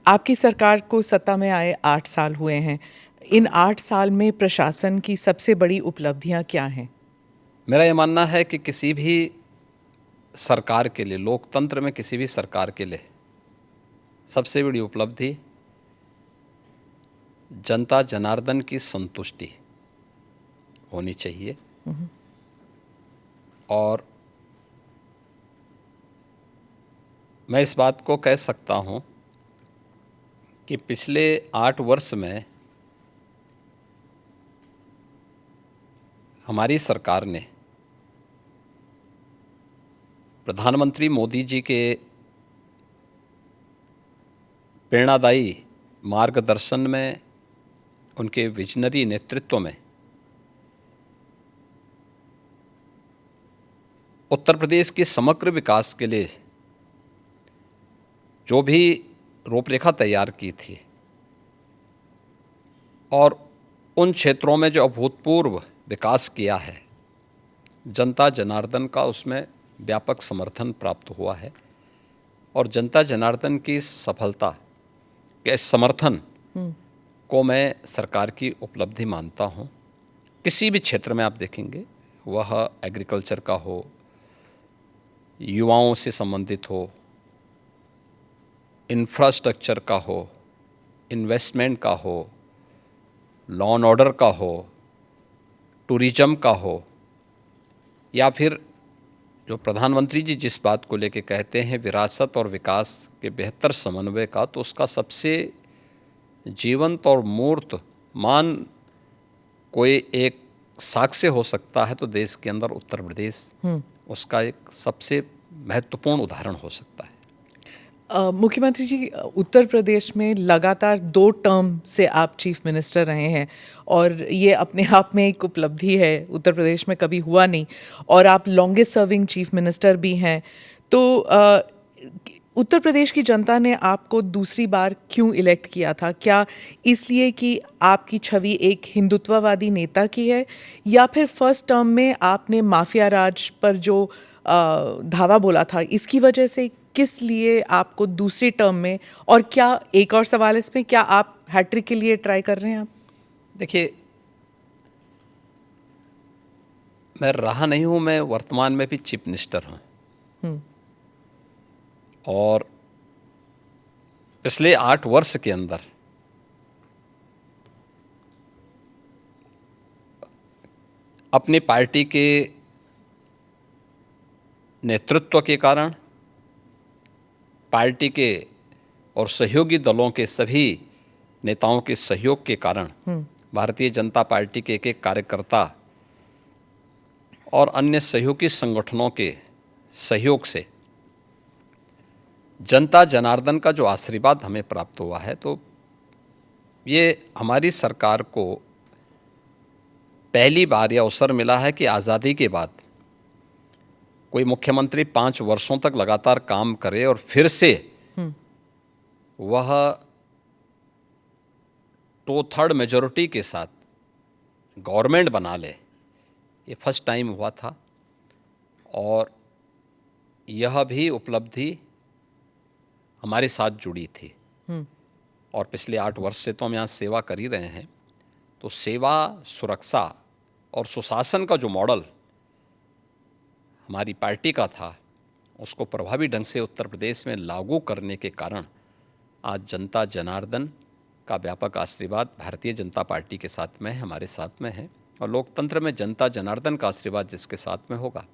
आपकी सरकार को सत्ता में आए 8 साल हुए हैं। इन 8 साल में प्रशासन की सबसे बड़ी उपलब्धियां क्या हैं? मेरा ये मानना है कि किसी भी सरकार के लिए, लोकतंत्र में किसी भी सरकार के लिए सबसे बड़ी उपलब्धि जनता जनार्दन की संतुष्टि होनी चाहिए। और मैं इस बात को कह सकता हूं कि पिछले 8 वर्ष में हमारी सरकार ने प्रधानमंत्री मोदी जी के प्रेरणादायी मार्गदर्शन में, उनके विजनरी नेतृत्व में उत्तर प्रदेश के समग्र विकास के लिए जो भी रूपरेखा तैयार की थी और उन क्षेत्रों में जो अभूतपूर्व विकास किया है, जनता जनार्दन का उसमें व्यापक समर्थन प्राप्त हुआ है। और जनता जनार्दन की सफलता के समर्थन को मैं सरकार की उपलब्धि मानता हूँ। किसी भी क्षेत्र में आप देखेंगे, वह एग्रीकल्चर का हो, युवाओं से संबंधित हो, इंफ्रास्ट्रक्चर का हो, इन्वेस्टमेंट का हो, लॉ एंड ऑर्डर का हो, टूरिज्म का हो, या फिर जो प्रधानमंत्री जी जिस बात को लेके कहते हैं विरासत और विकास के बेहतर समन्वय का, तो उसका सबसे जीवंत और मूर्त मान कोई एक साक्ष्य हो सकता है तो देश के अंदर उत्तर प्रदेश उसका एक सबसे महत्वपूर्ण उदाहरण हो सकता है। मुख्यमंत्री जी, उत्तर प्रदेश में लगातार 2 टर्म से आप चीफ मिनिस्टर रहे हैं और ये अपने आप में एक उपलब्धि है, उत्तर प्रदेश में कभी हुआ नहीं। और आप लॉन्गेस्ट सर्विंग चीफ मिनिस्टर भी हैं। तो उत्तर प्रदेश की जनता ने आपको दूसरी बार क्यों इलेक्ट किया था? क्या इसलिए कि आपकी छवि एक हिंदुत्ववादी नेता की है, या फिर फर्स्ट टर्म में आपने माफिया राज पर जो धावा बोला था इसकी वजह से? किस लिए आपको दूसरी टर्म में? और क्या, एक और सवाल इसमें, क्या आप हैट्रिक के लिए ट्राई कर रहे हैं आप? देखिए, मैं रहा नहीं हूँ, मैं वर्तमान में भी चीफ मिनिस्टर हूँ। और पिछले 8 वर्ष के अंदर अपनी पार्टी के नेतृत्व के कारण, पार्टी के और सहयोगी दलों के सभी नेताओं के सहयोग के कारण, भारतीय जनता पार्टी के एक कार्यकर्ता और अन्य सहयोगी संगठनों के सहयोग से जनता जनार्दन का जो आशीर्वाद हमें प्राप्त हुआ है, तो ये हमारी सरकार को पहली बार यह अवसर मिला है कि आज़ादी के बाद कोई मुख्यमंत्री 5 वर्षों तक लगातार काम करे और फिर से वह 2/3 मेजॉरिटी के साथ गवर्नमेंट बना ले। ये फर्स्ट टाइम हुआ था और यह भी उपलब्धि हमारे साथ जुड़ी थी। और पिछले 8 वर्ष से तो हम यहाँ सेवा कर ही रहे हैं। तो सेवा, सुरक्षा और सुशासन का जो मॉडल हमारी पार्टी का था, उसको प्रभावी ढंग से उत्तर प्रदेश में लागू करने के कारण आज जनता जनार्दन का व्यापक आशीर्वाद भारतीय जनता पार्टी के साथ में है, हमारे साथ में है। और लोकतंत्र में जनता जनार्दन का आशीर्वाद जिसके साथ में होगा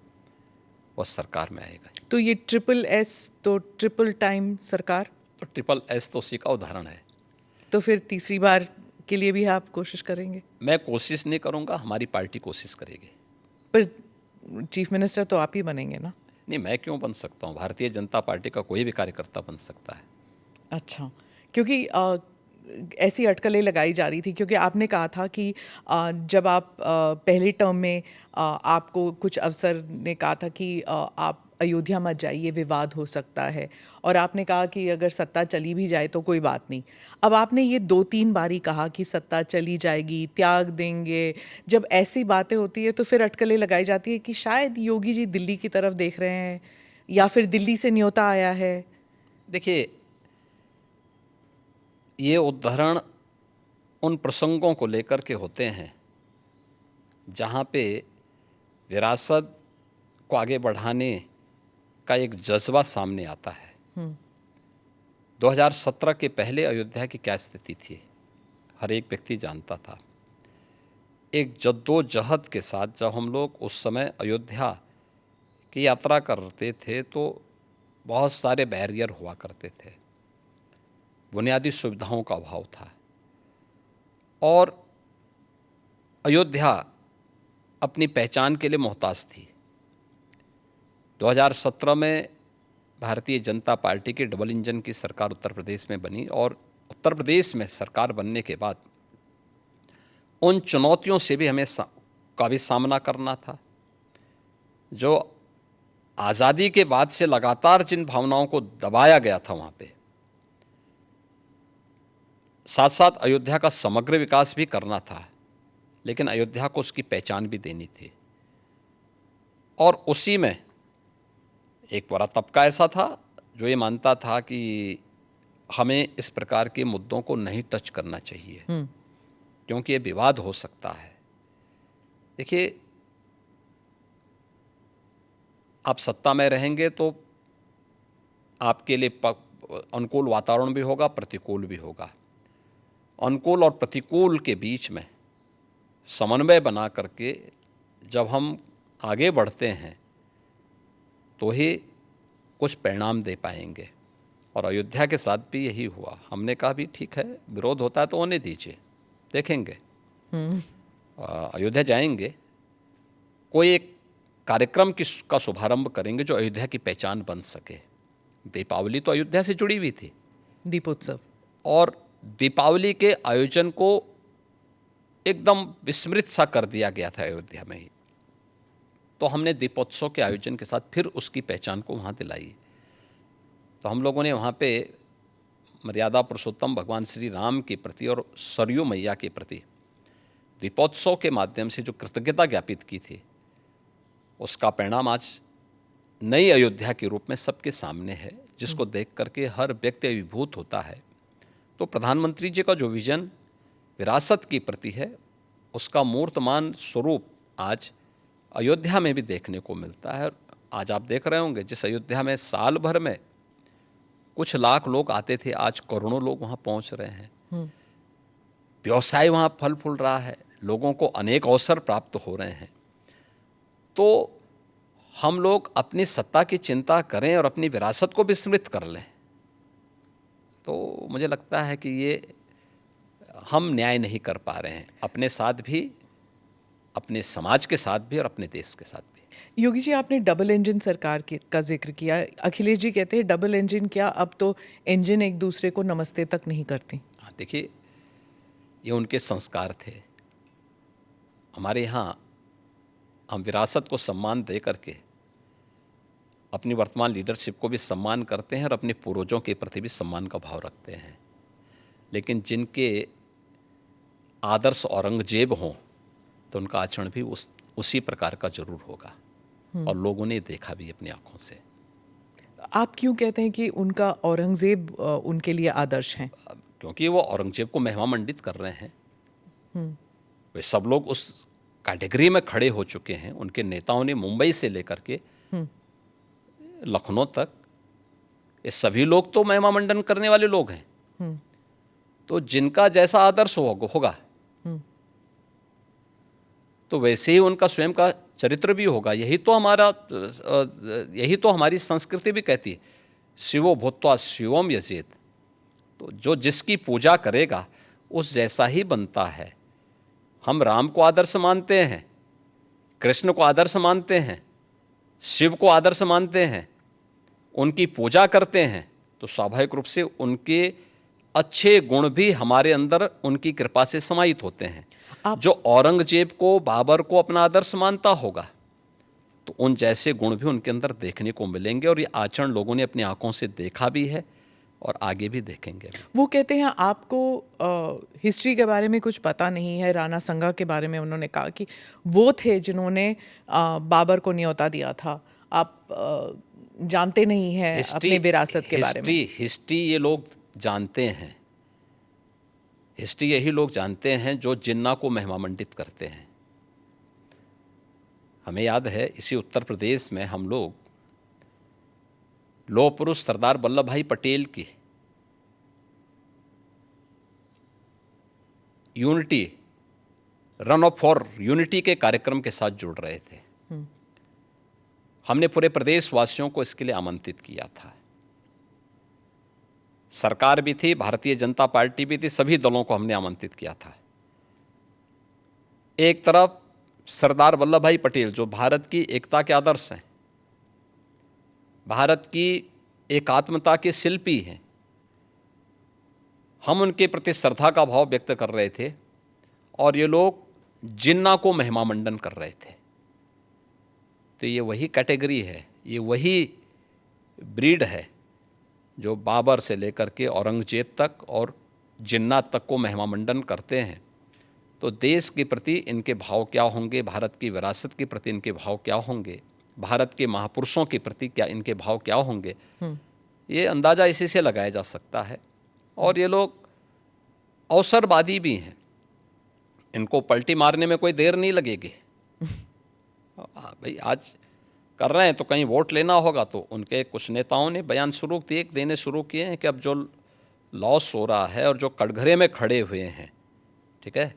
वह सरकार में आएगा। तो ये ट्रिपल एस, तो ट्रिपल टाइम सरकार, तो ट्रिपल एस तो उसी का उदाहरण है। तो फिर तीसरी बार के लिए भी आप कोशिश करेंगे? मैं कोशिश नहीं करूंगा, हमारी पार्टी कोशिश करेगी। पर चीफ मिनिस्टर तो आप ही बनेंगे ना? नहीं, मैं क्यों बन सकता हूँ? भारतीय जनता पार्टी का कोई भी कार्यकर्ता बन सकता है। अच्छा, क्योंकि ऐसी अटकलें लगाई जा रही थी, क्योंकि आपने कहा था कि जब आप पहले टर्म में आपको कुछ अफसर ने कहा था कि आप अयोध्या मत जाइए, विवाद हो सकता है। और आपने कहा कि अगर सत्ता चली भी जाए तो कोई बात नहीं। अब आपने ये 2-3 बारी कहा कि सत्ता चली जाएगी, त्याग देंगे। जब ऐसी बातें होती है तो फिर अटकलें लगाई जाती है कि शायद योगी जी दिल्ली की तरफ देख रहे हैं, या फिर दिल्ली से न्योता आया है। देखिए, ये उदाहरण उन प्रसंगों को लेकर के होते हैं जहाँ पे विरासत को आगे बढ़ाने का एक जज्बा सामने आता है। 2017 के पहले अयोध्या की क्या स्थिति थी, हर एक व्यक्ति जानता था। एक जद्दोजहद के साथ जब हम लोग उस समय अयोध्या की यात्रा करते थे तो बहुत सारे बैरियर हुआ करते थे, बुनियादी सुविधाओं का अभाव था और अयोध्या अपनी पहचान के लिए मोहताज थी। 2017 में भारतीय जनता पार्टी की डबल इंजन की सरकार उत्तर प्रदेश में बनी और उत्तर प्रदेश में सरकार बनने के बाद उन चुनौतियों से भी हमें का भी सामना करना था जो आज़ादी के बाद से लगातार जिन भावनाओं को दबाया गया था वहाँ पे। साथ साथ अयोध्या का समग्र विकास भी करना था, लेकिन अयोध्या को उसकी पहचान भी देनी थी। और उसी में एक बड़ा तबका ऐसा था जो ये मानता था कि हमें इस प्रकार के मुद्दों को नहीं टच करना चाहिए क्योंकि ये विवाद हो सकता है। देखिए, आप सत्ता में रहेंगे तो आपके लिए अनुकूल वातावरण भी होगा, प्रतिकूल भी होगा। अनुकूल और प्रतिकूल के बीच में समन्वय बना करके जब हम आगे बढ़ते हैं तो ही कुछ परिणाम दे पाएंगे। और अयोध्या के साथ भी यही हुआ। हमने कहा भी ठीक है, विरोध होता है तो होने दीजिए, देखेंगे। अयोध्या जाएंगे, कोई एक कार्यक्रम का शुभारंभ करेंगे जो अयोध्या की पहचान बन सके। दीपावली तो अयोध्या से जुड़ी हुई थी, दीपोत्सव, और दीपावली के आयोजन को एकदम विस्मृत सा कर दिया गया था अयोध्या में ही। तो हमने दीपोत्सव के आयोजन के साथ फिर उसकी पहचान को वहाँ दिलाई। तो हम लोगों ने वहाँ पे मर्यादा पुरुषोत्तम भगवान श्री राम के प्रति और सरयू मैया के प्रति दीपोत्सव के माध्यम से जो कृतज्ञता ज्ञापित की थी, उसका परिणाम आज नई अयोध्या के रूप में सबके सामने है, जिसको देख करके हर व्यक्ति अभिभूत होता है। तो प्रधानमंत्री जी का जो विजन विरासत के प्रति है, उसका मूर्तमान स्वरूप आज अयोध्या में भी देखने को मिलता है। आज आप देख रहे होंगे, जिस अयोध्या में साल भर में कुछ लाख लोग आते थे, आज करोड़ों लोग वहाँ पहुँच रहे हैं। व्यवसाय वहाँ फल फूल रहा है, लोगों को अनेक अवसर प्राप्त हो रहे हैं। तो हम लोग अपनी सत्ता की चिंता करें और अपनी विरासत को विस्मृत कर लें, तो मुझे लगता है कि ये हम न्याय नहीं कर पा रहे हैं, अपने साथ भी, अपने समाज के साथ भी और अपने देश के साथ भी। योगी जी, आपने डबल इंजन सरकार का जिक्र किया। अखिलेश जी कहते हैं डबल इंजन क्या, अब तो इंजन एक दूसरे को नमस्ते तक नहीं करती। हाँ, देखिए, ये उनके संस्कार थे। हमारे यहाँ हम विरासत को सम्मान दे करके अपनी वर्तमान लीडरशिप को भी सम्मान करते हैं और अपने पूर्वजों के प्रति भी सम्मान का भाव रखते हैं। लेकिन जिनके आदर्श औरंगजेब हों तो उनका आचरण भी उसी प्रकार का जरूर होगा, और लोगों ने देखा भी अपनी आंखों से। आप क्यों कहते हैं कि उनका औरंगजेब उनके लिए आदर्श हैं? क्योंकि वो औरंगजेब को महिमा मंडित कर रहे हैं। वे सब लोग उस कैटेगरी में खड़े हो चुके हैं। उनके नेताओं ने मुंबई से लेकर के लखनऊ तक, ये सभी लोग तो महिमा मंडन करने वाले लोग हैं। तो जिनका जैसा आदर्श होगा तो वैसे ही उनका स्वयं का चरित्र भी होगा। यही तो हमारी संस्कृति भी कहती है, शिवो भूत्वा शिवम यजेत। तो जो जिसकी पूजा करेगा उस जैसा ही बनता है। हम राम को आदर्श मानते हैं, कृष्ण को आदर्श मानते हैं, शिव को आदर्श मानते हैं, उनकी पूजा करते हैं, तो स्वाभाविक रूप से उनके अच्छे गुण भी हमारे अंदर उनकी कृपा से समाहित होते हैं। जो औरंगजेब को, बाबर को अपना आदर्श मानता होगा तो उन जैसे गुण भी उनके अंदर देखने को मिलेंगे, और ये आचरण लोगों ने अपनी आंखों से देखा भी है और आगे भी देखेंगे। वो कहते हैं आपको हिस्ट्री के बारे में कुछ पता नहीं है। राणा संगा के बारे में उन्होंने कहा कि वो थे जिन्होंने बाबर को न्योता दिया था। आप जानते नहीं हैं अपने विरासत के बारे में। हिस्ट्री ये लोग जानते हैं, हिस्ट्री यही लोग जानते हैं जो जिन्ना को महिमामंडित करते हैं। हमें याद है इसी उत्तर प्रदेश में हम लोग लौह पुरुष सरदार वल्लभ भाई पटेल की unity, run up for unity के कार्यक्रम के साथ जुड़ रहे थे। हमने पूरे प्रदेशवासियों को इसके लिए आमंत्रित किया था। सरकार भी थी, भारतीय जनता पार्टी भी थी, सभी दलों को हमने आमंत्रित किया था। एक तरफ सरदार वल्लभ भाई पटेल जो भारत की एकता के आदर्श हैं, भारत की एकात्मता के शिल्पी हैं, हम उनके प्रति श्रद्धा का भाव व्यक्त कर रहे थे और ये लोग जिन्ना को महिमामंडन कर रहे थे। तो ये वही कैटेगरी है, ये वही ब्रीड है जो बाबर से लेकर के औरंगजेब तक और जिन्ना तक को महिमामंडन करते हैं। तो देश के प्रति इनके भाव क्या होंगे, भारत की विरासत के प्रति इनके भाव क्या होंगे, भारत के महापुरुषों के प्रति क्या इनके भाव क्या होंगे, ये अंदाज़ा इसी से लगाया जा सकता है। और ये लोग अवसरवादी भी हैं, इनको पलटी मारने में कोई देर नहीं लगेगी। भाई आज कर रहे हैं तो कहीं वोट लेना होगा, तो उनके कुछ नेताओं ने बयान देने शुरू किए हैं कि अब जो लॉस हो रहा है और जो कटघरे में खड़े हुए हैं, ठीक है,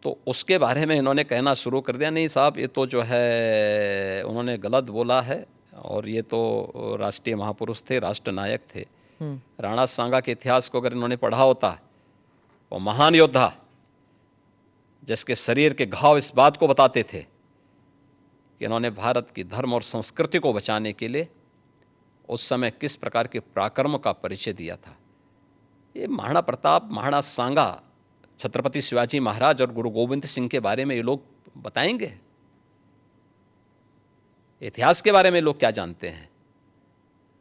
तो उसके बारे में इन्होंने कहना शुरू कर दिया, नहीं साहब ये तो जो है उन्होंने गलत बोला है और ये तो राष्ट्रीय महापुरुष थे, राष्ट्र नायक थे। राणा सांगा के इतिहास को अगर इन्होंने पढ़ा होता, वो महान योद्धा जिसके शरीर के घाव इस बात को बताते थे कि इन्होंने भारत की धर्म और संस्कृति को बचाने के लिए उस समय किस प्रकार के पराक्रम का परिचय दिया था। ये महाराणा प्रताप, महाराणा सांगा, छत्रपति शिवाजी महाराज और गुरु गोविंद सिंह के बारे में ये लोग बताएंगे। इतिहास के बारे में लोग क्या जानते हैं?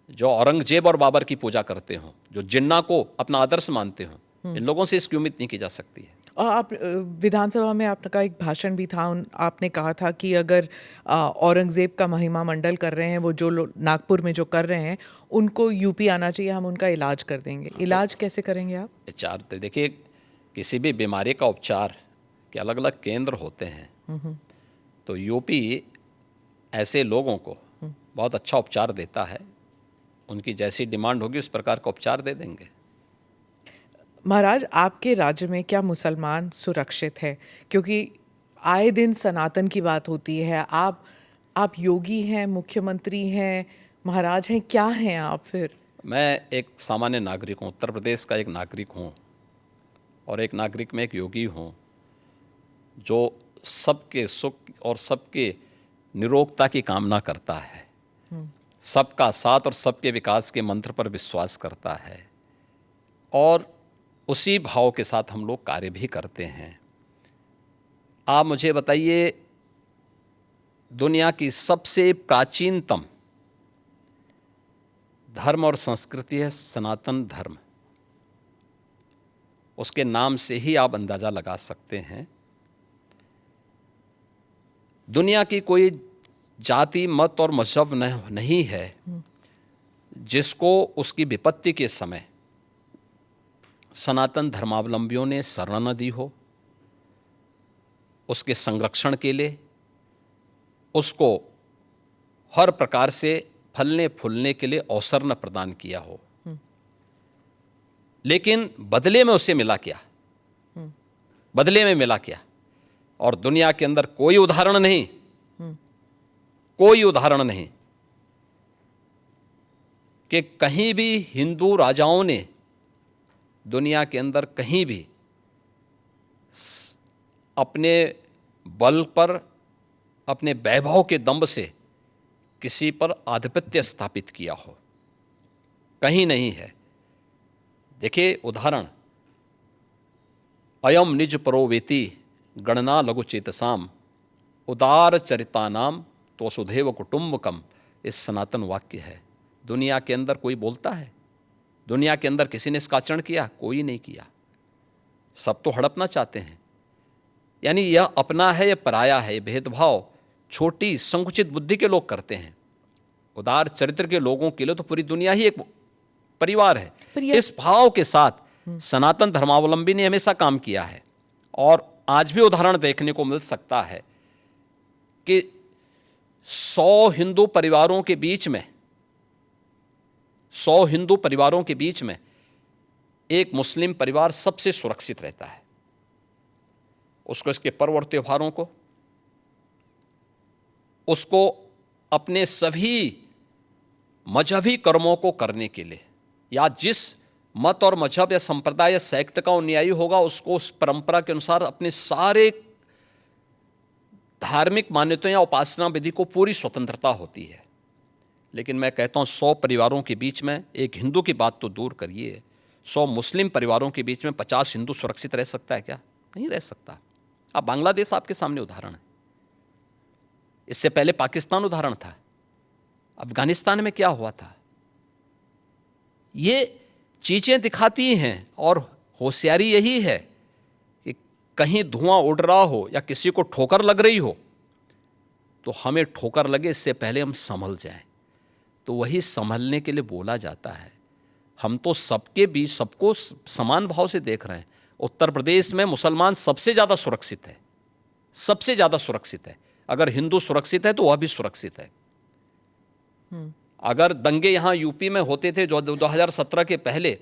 जो औरंगजेब और बाबर की पूजा करते हों, जो जिन्ना को अपना आदर्श मानते हों, इन लोगों से इसकी उम्मीद नहीं की जा सकती है। और आप विधानसभा में आपका एक भाषण भी था, आपने कहा था कि अगर औरंगजेब का महिमा मंडल कर रहे हैं, वो जो नागपुर में जो कर रहे हैं, उनको यूपी आना चाहिए, हम उनका इलाज कर देंगे। इलाज कैसे करेंगे आप? उपचार तो देखिए, किसी भी बीमारी का उपचार के अलग अलग केंद्र होते हैं। तो यूपी ऐसे लोगों को बहुत अच्छा उपचार देता है, उनकी जैसी डिमांड होगी उस प्रकार का उपचार दे देंगे। महाराज, आपके राज्य में क्या मुसलमान सुरक्षित है? क्योंकि आए दिन सनातन की बात होती है। आप योगी हैं, मुख्यमंत्री हैं, महाराज हैं, क्या हैं आप फिर? मैं एक सामान्य नागरिक हूँ, उत्तर प्रदेश का एक नागरिक हूँ, और एक नागरिक में एक योगी हूँ जो सबके सुख और सबके निरोगता की कामना करता है, सबका साथ और सबके विकास के मंत्र पर विश्वास करता है, और उसी भाव के साथ हम लोग कार्य भी करते हैं। आप मुझे बताइए, दुनिया की सबसे प्राचीनतम धर्म और संस्कृति है सनातन धर्म। उसके नाम से ही आप अंदाज़ा लगा सकते हैं। दुनिया की कोई जाति, मत और मजहब नहीं है जिसको उसकी विपत्ति के समय सनातन धर्मावलंबियों ने शरण न दी हो, उसके संरक्षण के लिए उसको हर प्रकार से फलने फूलने के लिए अवसर न प्रदान किया हो। लेकिन बदले में उसे मिला क्या? बदले में मिला क्या? और दुनिया के अंदर कोई उदाहरण नहीं, कोई उदाहरण नहीं कि कहीं भी हिंदू राजाओं ने दुनिया के अंदर कहीं भी अपने बल पर, अपने वैभव के दंभ से किसी पर आधिपत्य स्थापित किया हो, कहीं नहीं है। देखिए उदाहरण, अयम निज परोवेति गणना लघु चेतसाम उदार चरितानाम तो वसुधैव कुटुंबकम, इस सनातन वाक्य है। दुनिया के अंदर कोई बोलता है? दुनिया के अंदर किसी ने इसका आचरण किया? कोई नहीं किया। सब तो हड़पना चाहते हैं। यानी यह अपना है, यह पराया है, भेदभाव छोटी संकुचित बुद्धि के लोग करते हैं। उदार चरित्र के लोगों के लिए तो पूरी दुनिया ही एक परिवार है। इस भाव के साथ सनातन धर्मावलंबी ने हमेशा काम किया है और आज भी उदाहरण देखने को मिल सकता है कि 100 हिंदू परिवारों के बीच में 100 हिंदू परिवारों के बीच में एक मुस्लिम परिवार सबसे सुरक्षित रहता है। उसको इसके पर्व और त्योहारों को, उसको अपने सभी मजहबी कर्मों को करने के लिए, या जिस मत और मजहब या संप्रदाय या सेक्ट का अनुयायी होगा उसको उस परंपरा के अनुसार अपने सारे धार्मिक मान्यताओं या उपासना विधि को पूरी स्वतंत्रता होती है। लेकिन मैं कहता हूँ 100 परिवारों के बीच में, एक हिंदू की बात तो दूर करिए, 100 मुस्लिम परिवारों के बीच में 50 हिंदू सुरक्षित रह सकता है क्या? नहीं रह सकता। अब बांग्लादेश आपके सामने उदाहरण है, इससे पहले पाकिस्तान उदाहरण था, अफगानिस्तान में क्या हुआ था। ये चीजें दिखाती हैं और होशियारी यही है कि कहीं धुआं उड़ रहा हो या किसी को ठोकर लग रही हो तो हमें ठोकर लगे इससे पहले हम संभल जाएं। तो वही संभलने के लिए बोला जाता है। हम तो सबके बीच सबको समान भाव से देख रहे हैं। उत्तर प्रदेश में मुसलमान सबसे ज़्यादा सुरक्षित है, सबसे ज़्यादा सुरक्षित है। अगर हिंदू सुरक्षित है तो वह भी सुरक्षित है। अगर दंगे यहाँ यूपी में होते थे जो 2017 के पहले,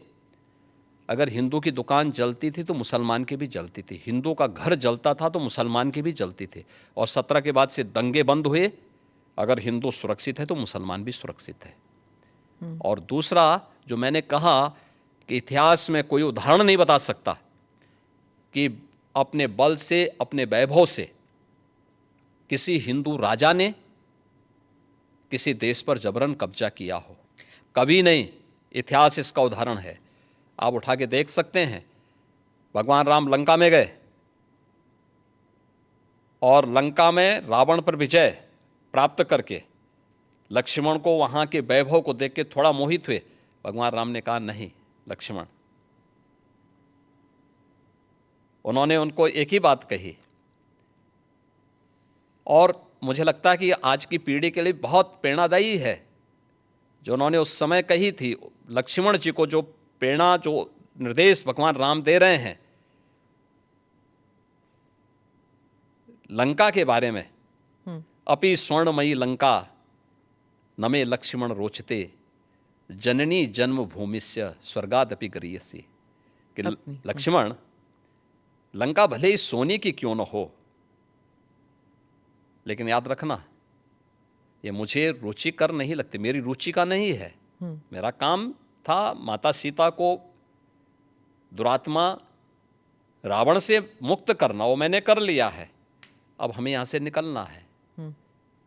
अगर हिंदू की दुकान जलती थी तो मुसलमान की भी जलती थी, हिंदू का घर जलता था तो मुसलमान की भी जलती थी। और 17 के बाद से दंगे बंद हुए। अगर हिंदू सुरक्षित है तो मुसलमान भी सुरक्षित है। और दूसरा जो मैंने कहा कि इतिहास में कोई उदाहरण नहीं बता सकता कि अपने बल से, अपने वैभव से किसी हिंदू राजा ने किसी देश पर जबरन कब्जा किया हो, कभी नहीं। इतिहास इसका उदाहरण है, आप उठा के देख सकते हैं। भगवान राम लंका में गए और लंका में रावण पर विजय प्राप्त करके लक्ष्मण को वहाँ के वैभव को देख के थोड़ा मोहित हुए। भगवान राम ने कहा नहीं लक्ष्मण, उन्होंने उनको एक ही बात कही और मुझे लगता है कि आज की पीढ़ी के लिए बहुत प्रेरणादायी है जो उन्होंने उस समय कही थी। लक्ष्मण जी को जो प्रेरणा, जो निर्देश भगवान राम दे रहे हैं लंका के बारे में, अपि स्वर्णमयी लंका नमे लक्ष्मण रोचते जननी जन्म भूमिस्य स्वर्गादपि गरीयसी, कि लक्ष्मण लंका भले ही सोने की क्यों न हो, लेकिन याद रखना ये मुझे रुचिकर नहीं लगती, मेरी रुचि का नहीं है। मेरा काम था माता सीता को दुरात्मा रावण से मुक्त करना, वो मैंने कर लिया है। अब हमें यहाँ से निकलना है,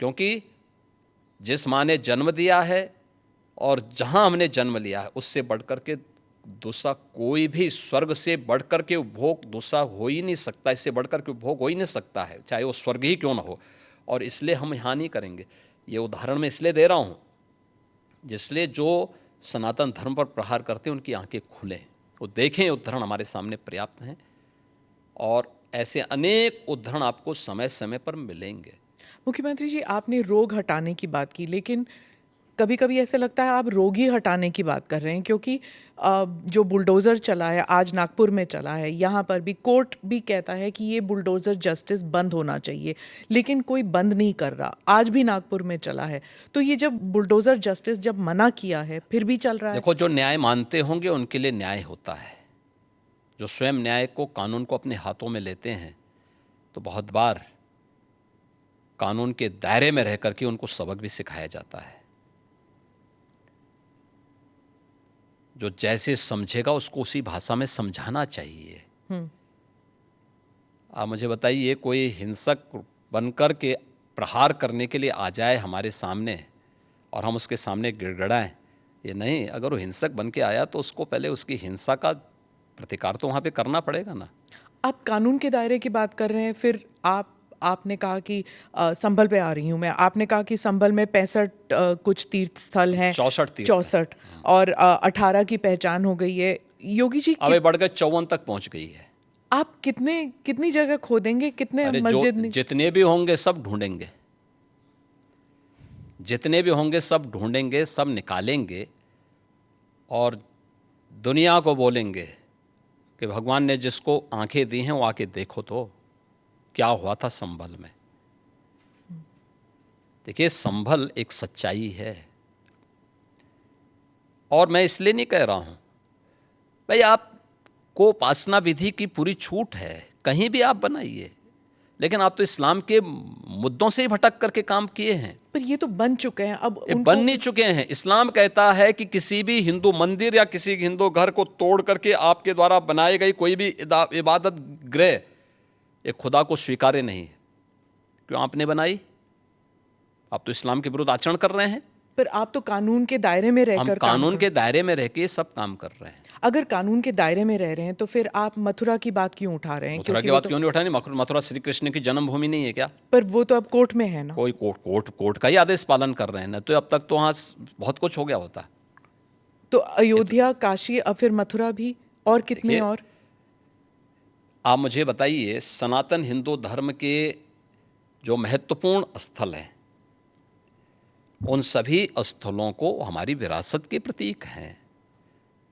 क्योंकि जिस माँ ने जन्म दिया है और जहाँ हमने जन्म लिया है उससे बढ़कर के दूसरा कोई भी, स्वर्ग से बढ़कर के उपभोग दूसरा हो ही नहीं सकता, इससे बढ़कर के उपभोग हो ही नहीं सकता है, चाहे वो स्वर्ग ही क्यों ना हो। और इसलिए हम यहाँ नहीं करेंगे। ये उदाहरण मैं इसलिए दे रहा हूँ जिसलिए जो सनातन धर्म पर प्रहार करते हैं उनकी आंखें खुलें, वो देखें। उदाहरण हमारे सामने पर्याप्त हैं और ऐसे अनेक उदाहरण आपको समय समय पर मिलेंगे। मुख्यमंत्री जी, आपने रोग हटाने की बात की, लेकिन कभी कभी ऐसा लगता है आप रोग ही हटाने की बात कर रहे हैं, क्योंकि जो बुलडोज़र चला है, आज नागपुर में चला है, यहाँ पर भी कोर्ट भी कहता है कि ये बुलडोज़र जस्टिस बंद होना चाहिए, लेकिन कोई बंद नहीं कर रहा। आज भी नागपुर में चला है, तो ये जब बुलडोज़र जस्टिस जब मना किया है फिर भी चल रहा है। देखो, जो न्याय मानते होंगे उनके लिए न्याय होता है। जो स्वयं न्याय को, कानून को अपने हाथों में लेते हैं तो बहुत बार कानून के दायरे में रह करके उनको सबक भी सिखाया जाता है। जो जैसे समझेगा उसको उसी भाषा में समझाना चाहिए। आप मुझे बताइए, कोई हिंसक बनकर के प्रहार करने के लिए आ जाए हमारे सामने और हम उसके सामने गिड़गिड़ाएं, ये नहीं। अगर वो हिंसक बन के आया तो उसको पहले उसकी हिंसा का प्रतिकार तो वहाँ पे करना पड़ेगा ना। आप कानून के दायरे की बात कर रहे हैं, फिर आपने कहा कि संभल पे आ रही हूँ मैं, आपने कहा कि संभल में 65 कुछ तीर्थ स्थल हैं, 64 और 18 की पहचान हो गई है। योगी जी अब बढ़ गए 54 तक पहुँच गई है। आप कितनी जगह खोदेंगे, कितने मस्जिद? जितने भी होंगे सब ढूंढेंगे, जितने भी होंगे सब ढूंढेंगे, सब निकालेंगे और दुनिया को बोलेंगे कि भगवान ने जिसको आंखें दी हैं वो आके देखो तो क्या हुआ था संभल में। देखिए, संभल एक सच्चाई है, और मैं इसलिए नहीं कह रहा हूं भाई आपको उपासना विधि की पूरी छूट है, कहीं भी आप बनाइए, लेकिन आप तो इस्लाम के मुद्दों से ही भटक करके काम किए हैं। पर ये तो बन चुके हैं अब ये उनको। बन नहीं चुके हैं। इस्लाम कहता है कि किसी भी हिंदू मंदिर या किसी हिंदू घर को तोड़ करके आपके द्वारा बनाई गई कोई भी इबादत गृह ये खुदा को स्वीकार्य नहीं है। क्यों आपने बनाई? आप तो इस्लाम के विरुद्ध आचरण कर रहे हैं। पर आप तो कानून के दायरे में हम रहकर काम कानून कर। के दायरे में रह के सब काम कर रहे हैं। अगर कानून के दायरे में रह रहे हैं तो फिर आप मथुरा की बात क्यों उठा रहे हैं? मथुरा की वो बात तो, क्यों नहीं उठानी? मथुरा श्री कृष्ण की जन्मभूमि नहीं है क्या? पर वो तो अब कोर्ट में है ना। कोई कोर्ट का ही आदेश पालन कर रहे हैं ना, तो अब तक तो वहाँ बहुत कुछ हो गया होता। तो अयोध्या, काशी, अब फिर मथुरा भी, और कितने देखिए, और? आप मुझे बताइए, सनातन हिंदू धर्म के जो महत्वपूर्ण स्थल हैं उन सभी स्थलों को हमारी विरासत के प्रतीक हैं।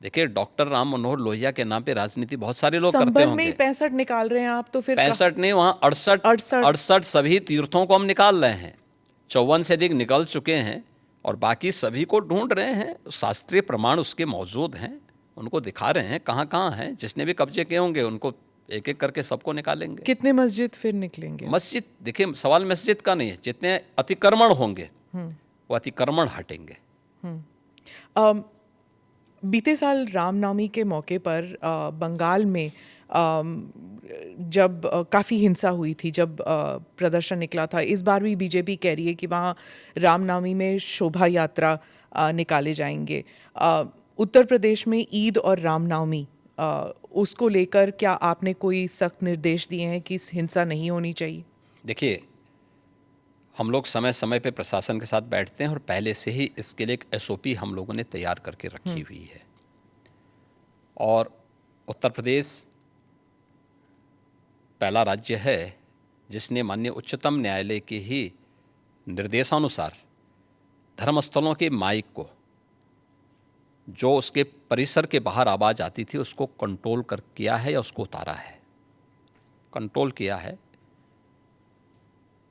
देखिए, डॉक्टर राम मनोहर लोहिया के नाम पे राजनीति बहुत सारे लोग करते संभल में ही होंगे। 65 निकाल रहे हैं आप, तो फिर 65 नहीं, वहाँ 68 सभी तीर्थों को हम निकाल रहे हैं। 54 से अधिक निकल चुके हैं और बाकी सभी को ढूंढ रहे हैं। शास्त्रीय प्रमाण उसके मौजूद हैं, उनको दिखा रहे हैं कहाँ कहाँ हैं। जिसने भी कब्जे किए होंगे उनको एक एक करके सबको निकालेंगे। कितने मस्जिद फिर निकलेंगे? मस्जिद, देखिए, सवाल मस्जिद का नहीं है, जितने अतिक्रमण होंगे वो अतिक्रमण हटेंगे। बीते साल रामनवमी के मौके पर बंगाल में जब काफ़ी हिंसा हुई थी, जब प्रदर्शन निकला था, इस बार भी बीजेपी कह रही है कि वहाँ रामनवमी में शोभा यात्रा निकाले जाएंगे। उत्तर प्रदेश में ईद और रामनवमी उसको लेकर क्या आपने कोई सख्त निर्देश दिए हैं कि हिंसा नहीं होनी चाहिए? देखिए, हम लोग समय समय पे प्रशासन के साथ बैठते हैं और पहले से ही इसके लिए एक एसओपी हम लोगों ने तैयार करके रखी हुई है। और उत्तर प्रदेश पहला राज्य है जिसने माननीय उच्चतम न्यायालय के ही निर्देशानुसार धर्मस्थलों के माइक को, जो उसके परिसर के बाहर आवाज़ आती थी, उसको कंट्रोल कर किया है या उसको उतारा है, कंट्रोल किया है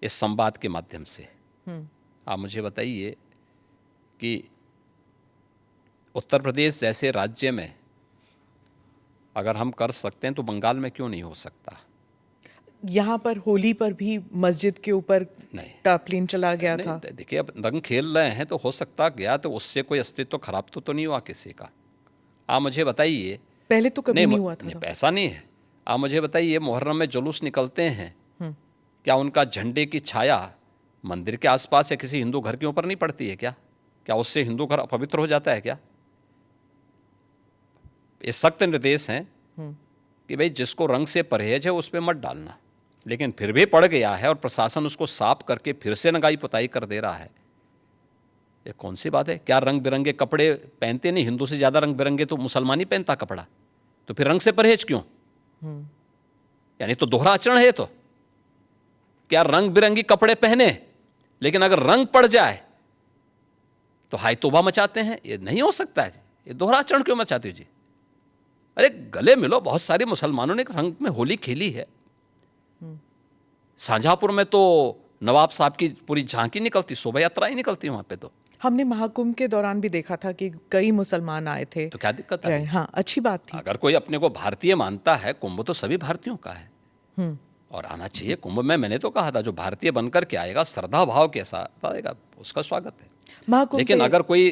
इस संवाद के माध्यम से। आप मुझे बताइए कि उत्तर प्रदेश जैसे राज्य में अगर हम कर सकते हैं तो बंगाल में क्यों नहीं हो सकता? यहाँ पर होली पर भी मस्जिद के ऊपर नहीं, टार्पलिन चला गया था। देखिए, अब रंग खेल रहे हैं तो हो सकता गया, तो उससे कोई अस्तित्व खराब तो नहीं हुआ किसी का? आप मुझे बताइए। पहले तो कभी नहीं हुआ था। नहीं, ऐसा नहीं है। आप मुझे बताइए, मुहर्रम में जुलूस निकलते हैं, क्या उनका झंडे की छाया मंदिर के आसपास या किसी हिंदू घर के ऊपर नहीं पड़ती है क्या? क्या उससे हिंदू घर अपवित्र हो जाता है क्या? ये सख्त निर्देश हैं कि भाई जिसको रंग से परहेज है उस पर मत डालना। लेकिन फिर भी पड़ गया है और प्रशासन उसको साफ करके फिर से नगाई पुताई कर दे रहा है। ये कौन सी बात है? क्या रंग बिरंगे कपड़े पहनते नहीं? हिंदू से ज़्यादा रंग बिरंगे तो मुसलमान ही पहनता कपड़ा, तो फिर रंग से परहेज क्यों? यानी तो दोहरा आचरण है। तो क्या रंग बिरंगी कपड़े पहने, लेकिन अगर रंग पड़ जाए तो हाय तौबा मचाते हैं? ये नहीं हो सकता है। ये दोहरा आचरण क्यों मचाते हो जी? अरे गले मिलो। बहुत सारे मुसलमानों ने रंग में होली खेली है। शाहजहांपुर में तो नवाब साहब की पूरी झांकी निकलती, शोभा यात्राएं निकलती वहां पे। तो हमने महाकुंभ के दौरान भी देखा था कि कई मुसलमान आए थे। तो क्या दिक्कत है? हाँ, अच्छी बात थी। अगर कोई अपने को भारतीय मानता है, कुंभ तो सभी भारतीयों का है और आना चाहिए कुंभ में। मैंने तो कहा था जो भारतीय बनकर के आएगा, श्रद्धा भाव के साथ आएगा, उसका स्वागत है। लेकिन अगर कोई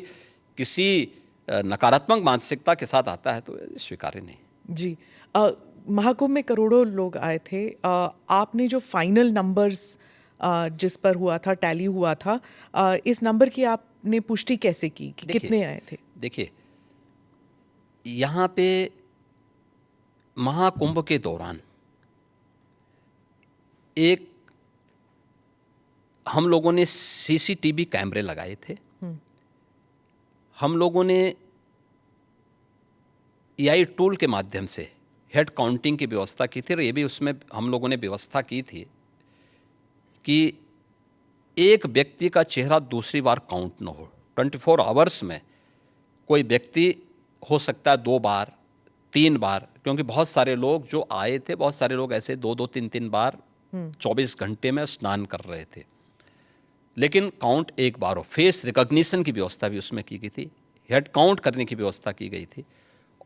किसी नकारात्मक मानसिकता के साथ आता है तो स्वीकार्य नहीं। जी, महाकुंभ में करोड़ों लोग आए थे। आपने जो फाइनल नंबर्स जिस पर हुआ था, टैली हुआ था, इस नंबर की आपने पुष्टि कैसे की कि कितने आए थे? देखिए, यहाँ पे महाकुंभ के दौरान एक हम लोगों ने सीसीटीवी कैमरे लगाए थे। हम लोगों ने एआई टूल के माध्यम से हेड काउंटिंग की व्यवस्था की थी और ये भी उसमें हम लोगों ने व्यवस्था की थी कि एक व्यक्ति का चेहरा दूसरी बार काउंट न हो। 24 आवर्स में कोई व्यक्ति हो सकता है 2 बार 3 बार, क्योंकि बहुत सारे लोग जो आए थे, बहुत सारे लोग ऐसे 2-2 3-3 बार 24 घंटे में स्नान कर रहे थे, लेकिन काउंट एक बार हो। फेस रिकॉग्निशन की व्यवस्था भी उसमें की गई थी, हेड काउंट करने की व्यवस्था की गई थी,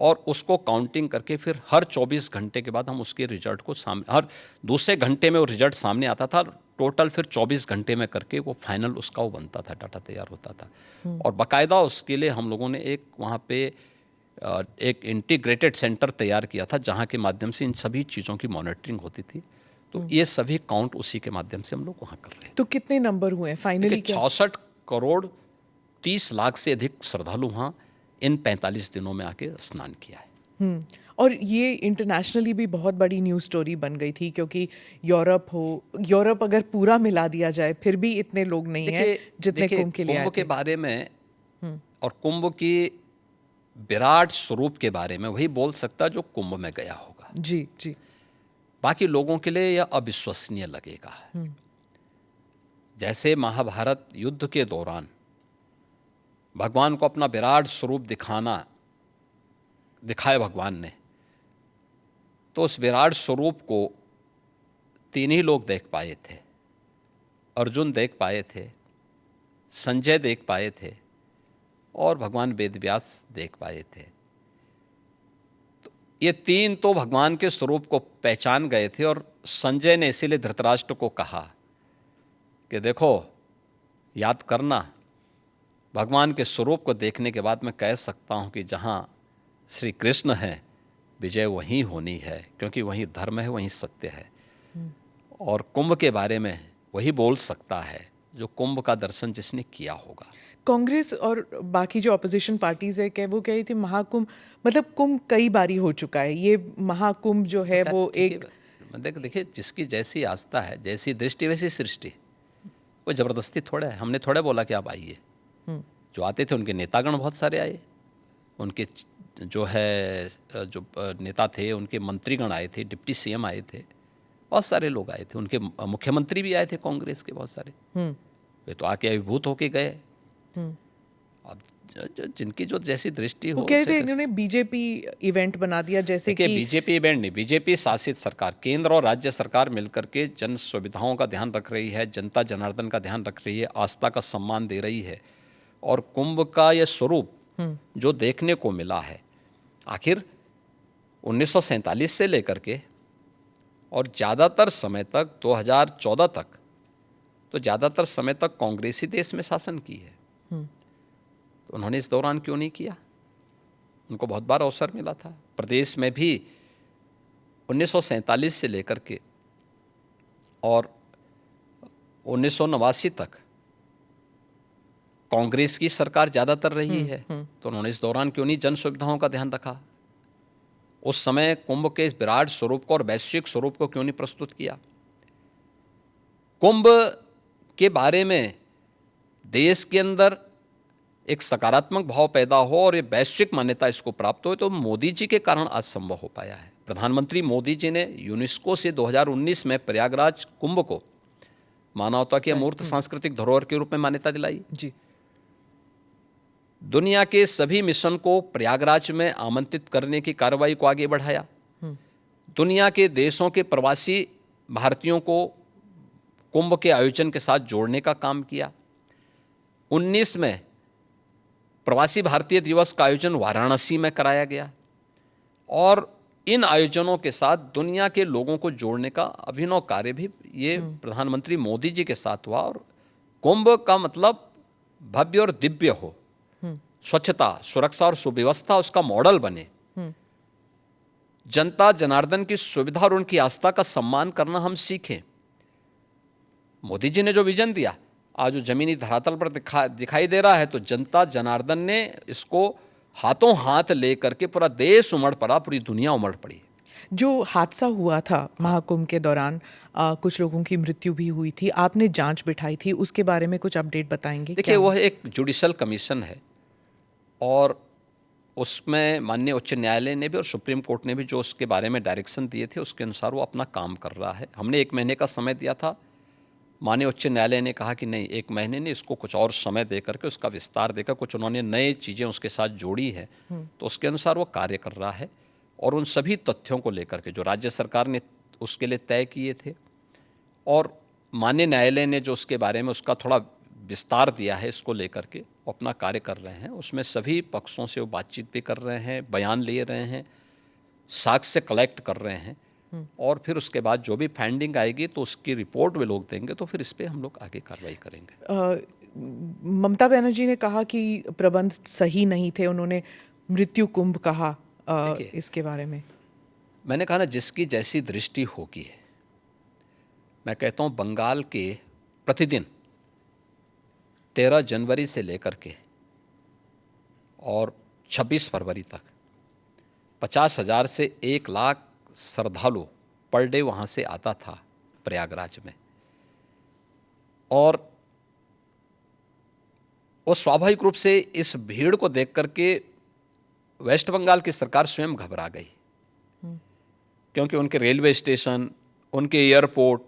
और उसको काउंटिंग करके फिर हर 24 घंटे के बाद हम उसके रिजल्ट को सामने, हर दूसरे घंटे में वो रिजल्ट सामने आता था, टोटल फिर 24 घंटे में करके वो फाइनल उसका वो बनता था, डाटा तैयार होता था। और बाकायदा उसके लिए हम लोगों ने एक वहाँ पे एक इंटीग्रेटेड सेंटर तैयार किया था, जहाँ के माध्यम से इन सभी चीज़ों की मॉनिटरिंग होती थी। तो ये सभी काउंट उसी के माध्यम से हम लोग वहाँ कर रहे हैं। तो कितने नंबर हुए हैं फाइनली? 66 करोड़ 30 लाख से अधिक श्रद्धालु वहाँ इन 45 दिनों में आके स्नान किया है। और ये इंटरनेशनली भी बहुत बड़ी न्यूज़ स्टोरी बन गई थी, क्योंकि यूरोप अगर पूरा मिला दिया जाए फिर भी इतने लोग नहीं हैं जितने कुंभ के लिए आए कुंभ के थे। बारे में और कुंभ की विराट स्वरूप के बारे में वही बोल सकता जो कुंभ में गया होगा। जी जी। बाकी लोगों के लिए यह अविश्वसनीय लगेगा। जैसे महाभारत युद्ध के दौरान भगवान को अपना विराट स्वरूप दिखाया भगवान ने, तो उस विराट स्वरूप को 3 ही लोग देख पाए थे। अर्जुन देख पाए थे, संजय देख पाए थे, और भगवान वेदव्यास देख पाए थे। तो ये 3 तो भगवान के स्वरूप को पहचान गए थे, और संजय ने इसीलिए धृतराष्ट्र को कहा कि देखो, याद करना, भगवान के स्वरूप को देखने के बाद मैं कह सकता हूँ कि जहाँ श्री कृष्ण है विजय वहीं होनी है, क्योंकि वहीं धर्म है, वहीं सत्य है। और कुंभ के बारे में वही बोल सकता है जो कुंभ का दर्शन जिसने किया होगा। कांग्रेस और बाकी जो अपोजिशन पार्टीज है, क्या वो कह रही थी महाकुंभ, मतलब कुंभ कई बारी हो चुका है, ये महाकुंभ जो है वो एक, देखिए, जिसकी जैसी आस्था है, जैसी दृष्टि वैसी सृष्टि। कोई ज़बरदस्ती थोड़ा है, हमने थोड़ा बोला कि आप आइए। जो आते थे उनके नेतागण बहुत सारे आए, उनके जो नेता थे, उनके मंत्रीगण आए थे, डिप्टी सीएम आए थे, बहुत सारे लोग आए थे, उनके मुख्यमंत्री भी आए थे कांग्रेस के बहुत सारे। वे तो आके अभिभूत होके गए। अब जिनकी जो जैसी दृष्टि हो, कह रहे इन्होंने बीजेपी इवेंट बना दिया, जैसे कि बीजेपी इवेंट नहीं, बीजेपी शासित सरकार, केंद्र और राज्य सरकार मिलकर के जन सुविधाओं का ध्यान रख रही है, जनता जनार्दन का ध्यान रख रही है, आस्था का सम्मान दे रही है। और कुंभ का यह स्वरूप जो देखने को मिला है, आखिर 1947 से लेकर के और ज़्यादातर समय तक 2014 तक, तो ज़्यादातर समय तक कांग्रेसी देश में शासन की है। तो उन्होंने इस दौरान क्यों नहीं किया? उनको बहुत बार अवसर मिला था। प्रदेश में भी 1947 से लेकर के और 1989 तक कांग्रेस की सरकार ज़्यादातर रही है। तो उन्होंने इस दौरान क्यों नहीं जन सुविधाओं का ध्यान रखा? उस समय कुंभ के इस विराट स्वरूप को और वैश्विक स्वरूप को क्यों नहीं प्रस्तुत किया? कुंभ के बारे में देश के अंदर एक सकारात्मक भाव पैदा हो और ये वैश्विक मान्यता इसको प्राप्त हो, तो मोदी जी के कारण आज संभव हो पाया है। प्रधानमंत्री मोदी जी ने यूनेस्को से 2019 में प्रयागराज कुंभ को मानवता की अमूर्त सांस्कृतिक धरोहर के रूप में मान्यता दिलाई जी। दुनिया के सभी मिशन को प्रयागराज में आमंत्रित करने की कार्रवाई को आगे बढ़ाया। दुनिया के देशों के प्रवासी भारतीयों को कुंभ के आयोजन के साथ जोड़ने का काम किया। 19 में प्रवासी भारतीय दिवस का आयोजन वाराणसी में कराया गया, और इन आयोजनों के साथ दुनिया के लोगों को जोड़ने का अभिनव कार्य भी ये प्रधानमंत्री मोदी जी के साथ हुआ। और कुंभ का मतलब भव्य और दिव्य हो, स्वच्छता, सुरक्षा और सुव्यवस्था उसका मॉडल बने, जनता जनार्दन की सुविधा और उनकी आस्था का सम्मान करना हम सीखें। मोदी जी ने जो विजन दिया आज जो जमीनी धरातल पर दिखाई दे रहा है, तो जनता जनार्दन ने इसको हाथों हाथ लेकर के पूरा देश उमड़ पड़ा, पूरी दुनिया उमड़ पड़ी। जो हादसा हुआ था महाकुंभ के दौरान, कुछ लोगों की मृत्यु भी हुई थी, आपने जांच बिठाई थी, उसके बारे में कुछ अपडेट बताएंगे? देखिए, वह एक जुडिशल कमीशन है, और उसमें माननीय उच्च न्यायालय ने भी और सुप्रीम कोर्ट ने भी जो उसके बारे में डायरेक्शन दिए थे, उसके अनुसार वो अपना काम कर रहा है। हमने 1 महीने का समय दिया था, माननीय उच्च न्यायालय ने कहा कि नहीं, 1 महीने नहीं, इसको कुछ और समय दे करके उसका विस्तार देकर कुछ उन्होंने नए चीज़ें उसके साथ जोड़ी है, तो उसके अनुसार वो कार्य कर रहा है। और उन सभी तथ्यों को लेकर के जो राज्य सरकार ने उसके लिए तय किए थे और माननीय न्यायालय ने जो उसके बारे में उसका थोड़ा विस्तार दिया है, इसको लेकर के अपना कार्य कर रहे हैं। उसमें सभी पक्षों से वो बातचीत भी कर रहे हैं, बयान ले रहे हैं, साक्ष्य कलेक्ट कर रहे हैं और फिर उसके बाद जो भी फाइंडिंग आएगी तो उसकी रिपोर्ट वे लोग देंगे, तो फिर इस पर हम लोग आगे कार्रवाई करेंगे। ममता बनर्जी ने कहा कि प्रबंध सही नहीं थे, उन्होंने मृत्यु कुंभ कहा इसके बारे में। मैंने कहा ना, जिसकी जैसी दृष्टि होगी है। मैं कहता हूँ बंगाल के प्रतिदिन 13 जनवरी से लेकर के और 26 फरवरी तक 50,000 से 1 लाख श्रद्धालु पर डे वहाँ से आता था प्रयागराज में, और वो स्वाभाविक रूप से इस भीड़ को देख करके वेस्ट बंगाल की सरकार स्वयं घबरा गई, क्योंकि उनके रेलवे स्टेशन, उनके एयरपोर्ट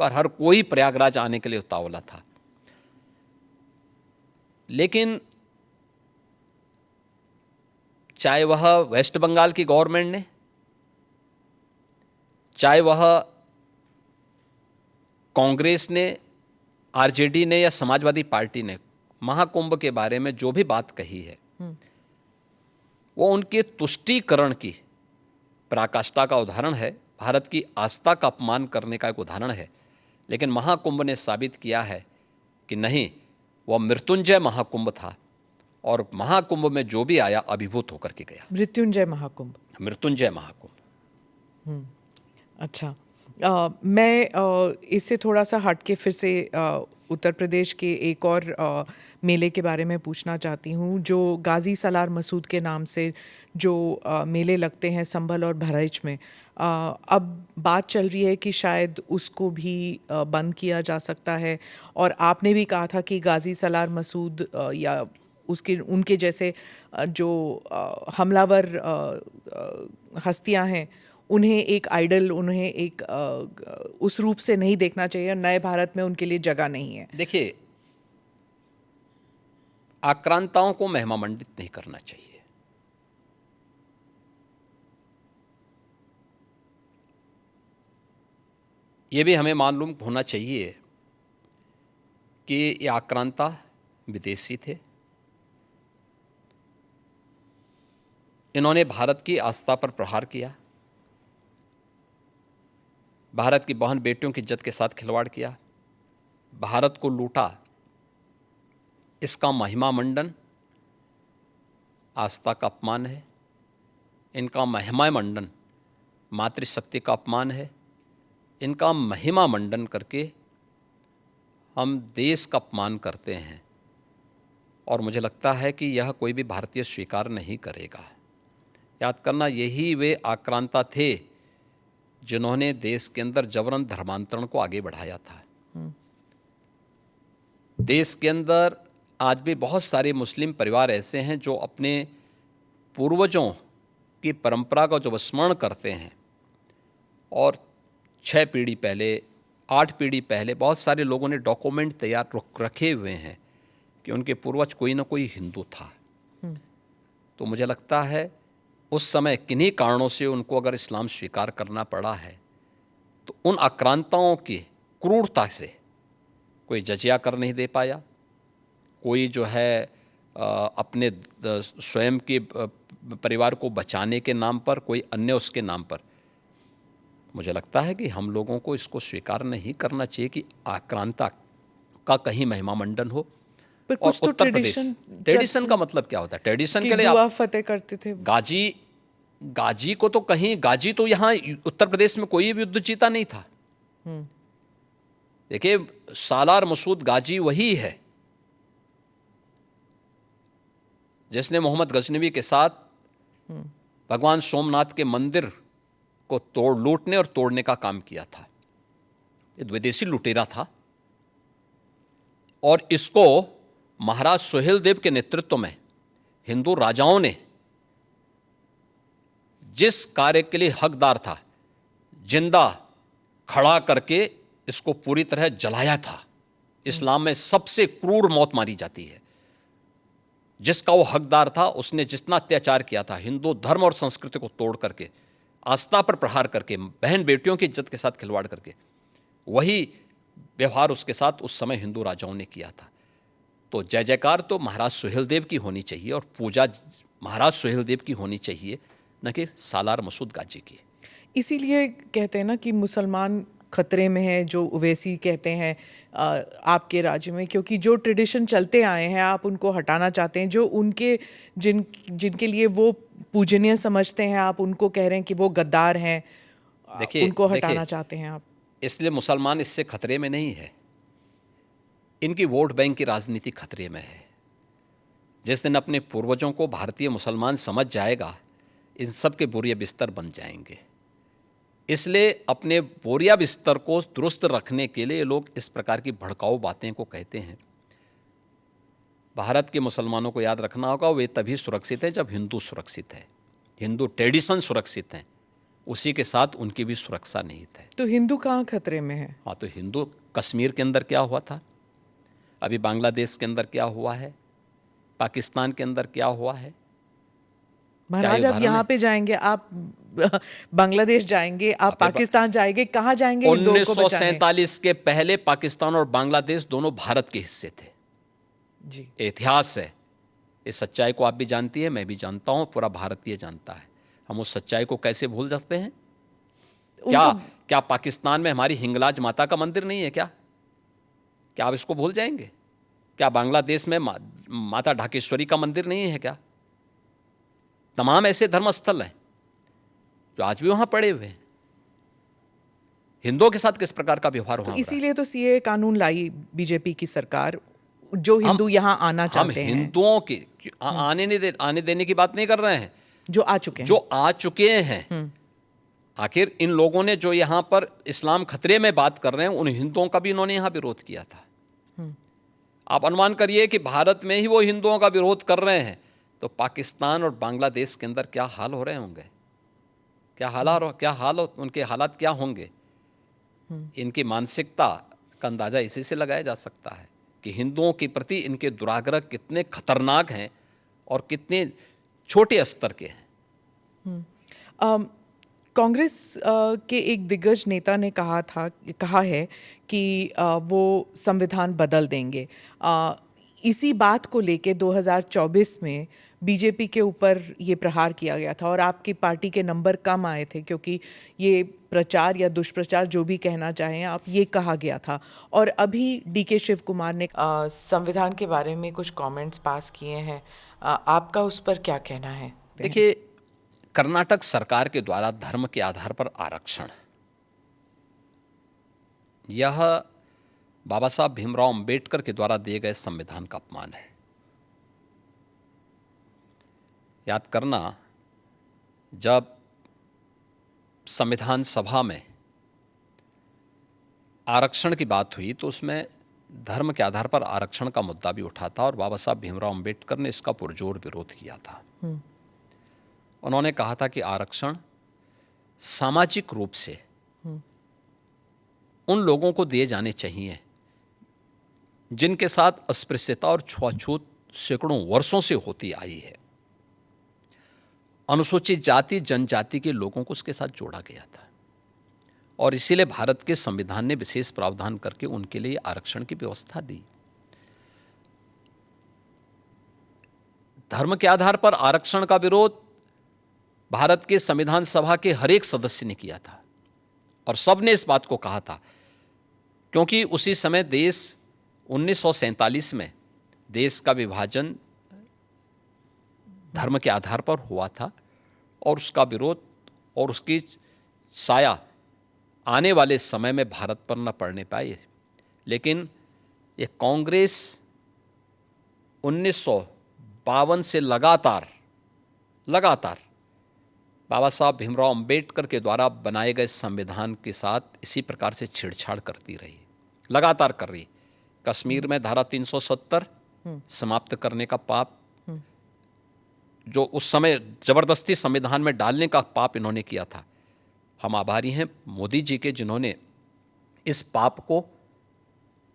पर हर कोई प्रयागराज आने के लिए उतावला था। लेकिन चाहे वह वेस्ट बंगाल की गवर्नमेंट ने, चाहे वह कांग्रेस ने, आरजेडी ने या समाजवादी पार्टी ने महाकुंभ के बारे में जो भी बात कही है वो उनके तुष्टीकरण की पराकाष्ठा का उदाहरण है, भारत की आस्था का अपमान करने का एक उदाहरण है। लेकिन महाकुंभ ने साबित किया है कि नहीं, वह मृत्युंजय महाकुंभ था और महाकुंभ में जो भी आया अभिभूत होकर के गया। मृत्युंजय महाकुंभ, मृत्युंजय महाकुंभ। अच्छा, मैं इससे थोड़ा सा हट के फिर से उत्तर प्रदेश के एक और मेले के बारे में पूछना चाहती हूँ, जो गाजी सलार मसूद के नाम से जो मेले लगते हैं संभल और बहराइच में। अब बात चल रही है कि शायद उसको भी बंद किया जा सकता है, और आपने भी कहा था कि गाजी सलार मसूद या उसके उनके जैसे जो हमलावर हस्तियां हैं, उन्हें एक आइडल, उन्हें एक उस रूप से नहीं देखना चाहिए, और नए भारत में उनके लिए जगह नहीं है। देखिए, आक्रांताओं को महिमामंडित नहीं करना चाहिए। ये भी हमें मालूम होना चाहिए कि ये आक्रांता विदेशी थे। इन्होंने भारत की आस्था पर प्रहार किया, भारत की बहन बेटियों की इज्जत के साथ खिलवाड़ किया, भारत को लूटा। इसका महिमा मंडन आस्था का अपमान है, इनका महिमा मंडन मातृशक्ति का अपमान है, इनका महिमा मंडन करके हम देश का अपमान करते हैं, और मुझे लगता है कि यह कोई भी भारतीय स्वीकार नहीं करेगा। याद करना, यही वे आक्रांता थे जिन्होंने देश के अंदर जबरन धर्मांतरण को आगे बढ़ाया था। देश के अंदर आज भी बहुत सारे मुस्लिम परिवार ऐसे हैं जो अपने पूर्वजों की परंपरा का जो स्मरण करते हैं, और 6 पीढ़ी पहले, 8 पीढ़ी पहले बहुत सारे लोगों ने डॉक्यूमेंट तैयार रखे हुए हैं कि उनके पूर्वज कोई ना कोई हिंदू था। तो मुझे लगता है उस समय किन्हीं कारणों से उनको अगर इस्लाम स्वीकार करना पड़ा है, तो उन आक्रांताओं की क्रूरता से कोई जजिया कर नहीं दे पाया, कोई जो है अपने स्वयं के परिवार को बचाने के नाम पर, कोई अन्य उसके नाम पर। मुझे लगता है कि हम लोगों को इसको स्वीकार नहीं करना चाहिए कि आक्रांता का कहीं महिमा मंडन हो। पर कुछ तो ट्रेडिशन का मतलब क्या होता है? ट्रेडिशन के लिए आप फतेह करते थे। गाजी को तो कहीं, गाजी तो यहाँ उत्तर प्रदेश में कोई भी युद्ध जीता नहीं था। देखिए, सालार मसूद गाजी वही है जिसने मोहम्मद गजनवी के साथ भगवान सोमनाथ के मंदिर को लूटने और तोड़ने का काम किया था। ये विदेशी लुटेरा था, और इसको महाराज सुहेल देव के नेतृत्व में हिंदू राजाओं ने जिस कार्य के लिए हकदार था, जिंदा खड़ा करके इसको पूरी तरह जलाया था। इस्लाम में सबसे क्रूर मौत मारी जाती है जिसका वो हकदार था, उसने जितना अत्याचार किया था, हिंदू धर्म और संस्कृति को तोड़ करके, आस्था पर प्रहार करके, बहन बेटियों की इज्जत के साथ खिलवाड़ करके, वही व्यवहार उसके साथ उस समय हिंदू राजाओं ने किया था। तो जय जयकार तो महाराज सुहेलदेव की होनी चाहिए और पूजा महाराज सुहेलदेव की होनी चाहिए, न कि सालार मसूद गाजी की। इसीलिए कहते हैं ना कि मुसलमान खतरे में है, जो ओवैसी कहते हैं आपके राज्य में, क्योंकि जो ट्रेडिशन चलते आए हैं आप उनको हटाना चाहते हैं, जो उनके जिनके लिए वो पूजनीय समझते हैं आप उनको कह रहे हैं कि वो गद्दार हैं, उनको हटाना चाहते हैं आप। इसलिए मुसलमान इससे खतरे में नहीं है, इनकी वोट बैंक की राजनीति खतरे में है। जिस दिन अपने पूर्वजों को भारतीय मुसलमान समझ जाएगा, इन सब के बोरिया बिस्तर बन जाएंगे। इसलिए अपने बोरिया बिस्तर को दुरुस्त रखने के लिए लोग इस प्रकार की भड़काऊ बातें को कहते हैं। भारत के मुसलमानों को याद रखना होगा, वे तभी सुरक्षित हैं जब हिंदू सुरक्षित है, हिंदू ट्रेडिशन सुरक्षित हैं, उसी के साथ उनकी भी सुरक्षा निहित है। तो हिंदू कहाँ खतरे में है? हाँ, तो हिंदू, कश्मीर के अंदर क्या हुआ था, अभी बांग्लादेश के अंदर क्या हुआ है, पाकिस्तान के अंदर क्या हुआ है। महाराज आप यहाँ पे जाएंगे, आप बांग्लादेश जाएंगे, आप पाकिस्तान जाएंगे, कहाँ जाएंगे? 1947 के पहले पाकिस्तान और बांग्लादेश दोनों भारत के हिस्से थे जी। इतिहास है, इस सच्चाई को आप भी जानती है, मैं भी जानता हूँ, पूरा भारतीय जानता है। हम उस सच्चाई को कैसे भूल सकते हैं? क्या पाकिस्तान में हमारी हिंगलाज माता का मंदिर नहीं है क्या? क्या आप इसको भूल जाएंगे? क्या बांग्लादेश में माता ढाकेश्वरी का मंदिर नहीं है क्या? तमाम ऐसे धर्मस्थल हैं जो आज भी वहां पड़े हुए हैं। हिंदुओं के साथ किस प्रकार का व्यवहार हो रहा है? इसीलिए तो सीए कानून लाई बीजेपी की सरकार, जो हिंदू यहाँ आना चाहते हैं। हम हिंदुओं के आने देने की बात नहीं कर रहे हैं, जो आ चुके हैं, जो आ चुके हैं। आखिर इन लोगों ने जो यहाँ पर इस्लाम खतरे में बात कर रहे हैं, उन हिंदुओं का भी इन्होंने यहाँ विरोध किया था। आप अनुमान करिए कि भारत में ही वो हिंदुओं का विरोध कर रहे हैं, तो पाकिस्तान और बांग्लादेश के अंदर क्या हाल हो रहे होंगे, उनके हालात क्या होंगे। इनकी मानसिकता का अंदाजा इसी से लगाया जा सकता है कि हिंदुओं के प्रति इनके दुराग्रह कितने खतरनाक हैं और कितने छोटे स्तर के हैं। कांग्रेस के एक दिग्गज नेता ने कहा है कि वो संविधान बदल देंगे। इसी बात को लेके 2024 में बीजेपी के ऊपर ये प्रहार किया गया था और आपकी पार्टी के नंबर कम आए थे, क्योंकि ये प्रचार या दुष्प्रचार जो भी कहना चाहें आप, ये कहा गया था। और अभी डीके शिव कुमार ने संविधान के बारे में कुछ कमेंट्स पास किए हैं, आपका उस पर क्या कहना है? देखिए, कर्नाटक सरकार के द्वारा धर्म के आधार पर आरक्षण, यह बाबा साहब भीमराव अंबेडकर के द्वारा दिए गए संविधान का अपमान है। याद करना, जब संविधान सभा में आरक्षण की बात हुई तो उसमें धर्म के आधार पर आरक्षण का मुद्दा भी उठा था और बाबा साहब भीमराव अंबेडकर ने इसका पुरजोर विरोध किया था। उन्होंने कहा था कि आरक्षण सामाजिक रूप से उन लोगों को दिए जाने चाहिए जिनके साथ अस्पृश्यता और छुआछूत सैकड़ों वर्षों से होती आई है। अनुसूचित जाति जनजाति के लोगों को उसके साथ जोड़ा गया था और इसीलिए भारत के संविधान ने विशेष प्रावधान करके उनके लिए आरक्षण की व्यवस्था दी। धर्म के आधार पर आरक्षण का विरोध भारत के संविधान सभा के हर एक सदस्य ने किया था और सबने इस बात को कहा था, क्योंकि उसी समय देश 1947 में देश का विभाजन धर्म के आधार पर हुआ था और उसका विरोध और उसकी साया आने वाले समय में भारत पर न पड़ने पाए। लेकिन ये कांग्रेस 1952 से लगातार बाबा साहब भीमराव अंबेडकर के द्वारा बनाए गए संविधान के साथ इसी प्रकार से छेड़छाड़ करती रही, लगातार कर रही। कश्मीर में धारा 370 समाप्त करने का पाप, जो उस समय जबरदस्ती संविधान में डालने का पाप इन्होंने किया था। हम आभारी हैं मोदी जी के, जिन्होंने इस पाप को